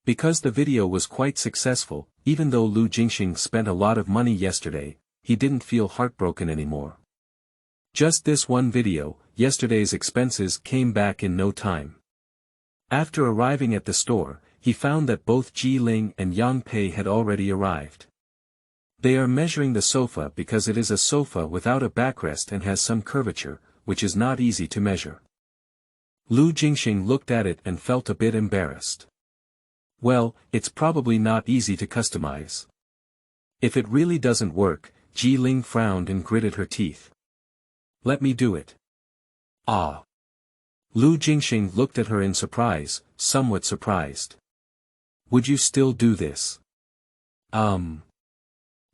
Because the video was quite successful, even though Lu Jingxing spent a lot of money yesterday, he didn't feel heartbroken anymore. Just this one video, yesterday's expenses came back in no time. After arriving at the store, he found that both Ji Ling and Yang Pei had already arrived. They are measuring the sofa because it is a sofa without a backrest and has some curvature, which is not easy to measure. Lu Jingxing looked at it and felt a bit embarrassed. Well, it's probably not easy to customize. If it really doesn't work, Ji Ling frowned and gritted her teeth. Let me do it. Ah. Lu Jingxing looked at her in surprise, somewhat surprised. Would you still do this?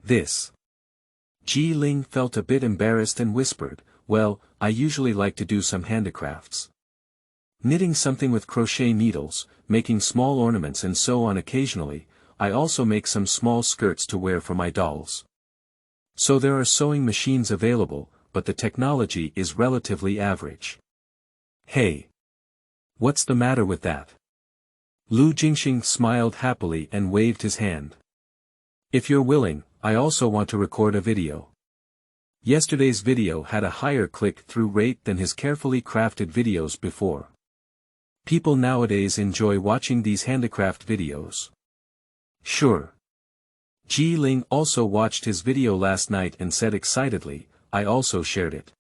This. Ji Ling felt a bit embarrassed and whispered, well, I usually like to do some handicrafts. Knitting something with crochet needles, making small ornaments and so on occasionally. I also make some small skirts to wear for my dolls. So there are sewing machines available, but the technology is relatively average. Hey! What's the matter with that? Lu Jingxing smiled happily and waved his hand. If you're willing, I also want to record a video. Yesterday's video had a higher click-through rate than his carefully crafted videos before. People nowadays enjoy watching these handicraft videos. Sure. Ji Ling also watched his video last night and said excitedly, I also shared it.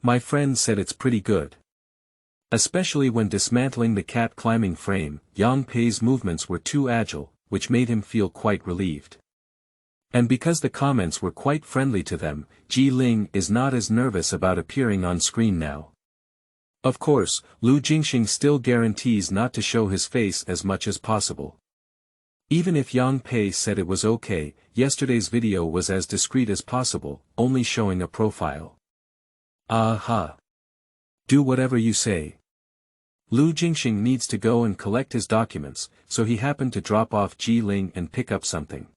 My friend said it's pretty good. Especially when dismantling the cat climbing frame, Yang Pei's movements were too agile, which made him feel quite relieved. And because the comments were quite friendly to them, Ji Ling is not as nervous about appearing on screen now. Of course, Lu Jingxing still guarantees not to show his face as much as possible. Even if Yang Pei said it was okay, yesterday's video was as discreet as possible, only showing a profile. Aha. Do whatever you say. Lu Jingxing needs to go and collect his documents, so he happened to drop off Ji Ling and pick up something.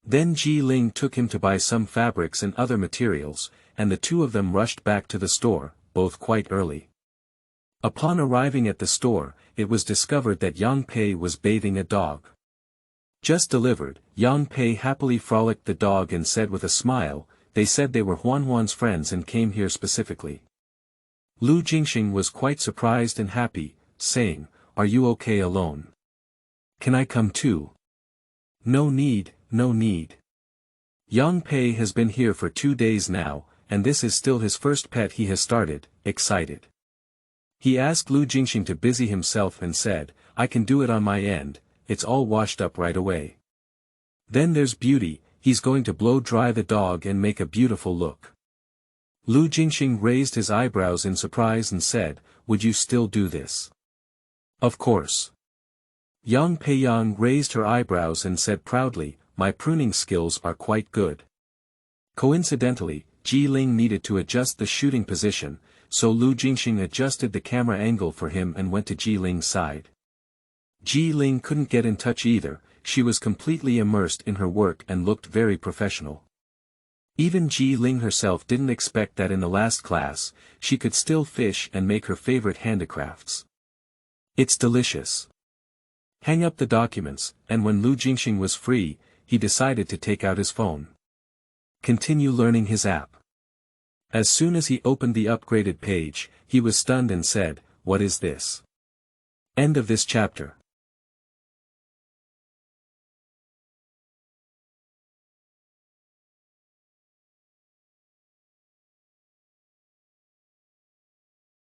Then Ji Ling took him to buy some fabrics and other materials, and the two of them rushed back to the store, both quite early. Upon arriving at the store, it was discovered that Yang Pei was bathing a dog. Just delivered, Yang Pei happily frolicked the dog and said with a smile, they said they were Huan's friends and came here specifically. Lu Jingxing was quite surprised and happy, saying, Are you okay alone? Can I come too? No need, no need. Yang Pei has been here for 2 days now, and this is still his first pet he has started, excited. He asked Lu Jingxing to busy himself and said, I can do it on my end, it's all washed up right away. Then there's Beauty, he's going to blow dry the dog and make a beautiful look. Lu Jingxing raised his eyebrows in surprise and said, Would you still do this? Of course. Yang Peiyang raised her eyebrows and said proudly, My pruning skills are quite good. Coincidentally, Ji Ling needed to adjust the shooting position, so Lu Jingxing adjusted the camera angle for him and went to Ji Ling's side. Ji Ling couldn't get in touch either, she was completely immersed in her work and looked very professional. Even Ji Ling herself didn't expect that in the last class, she could still fish and make her favorite handicrafts. It's delicious. Hang up the documents, and when Lu Jingxing was free, he decided to take out his phone. Continue learning his app. As soon as he opened the upgraded page, he was stunned and said, What is this? End of this chapter.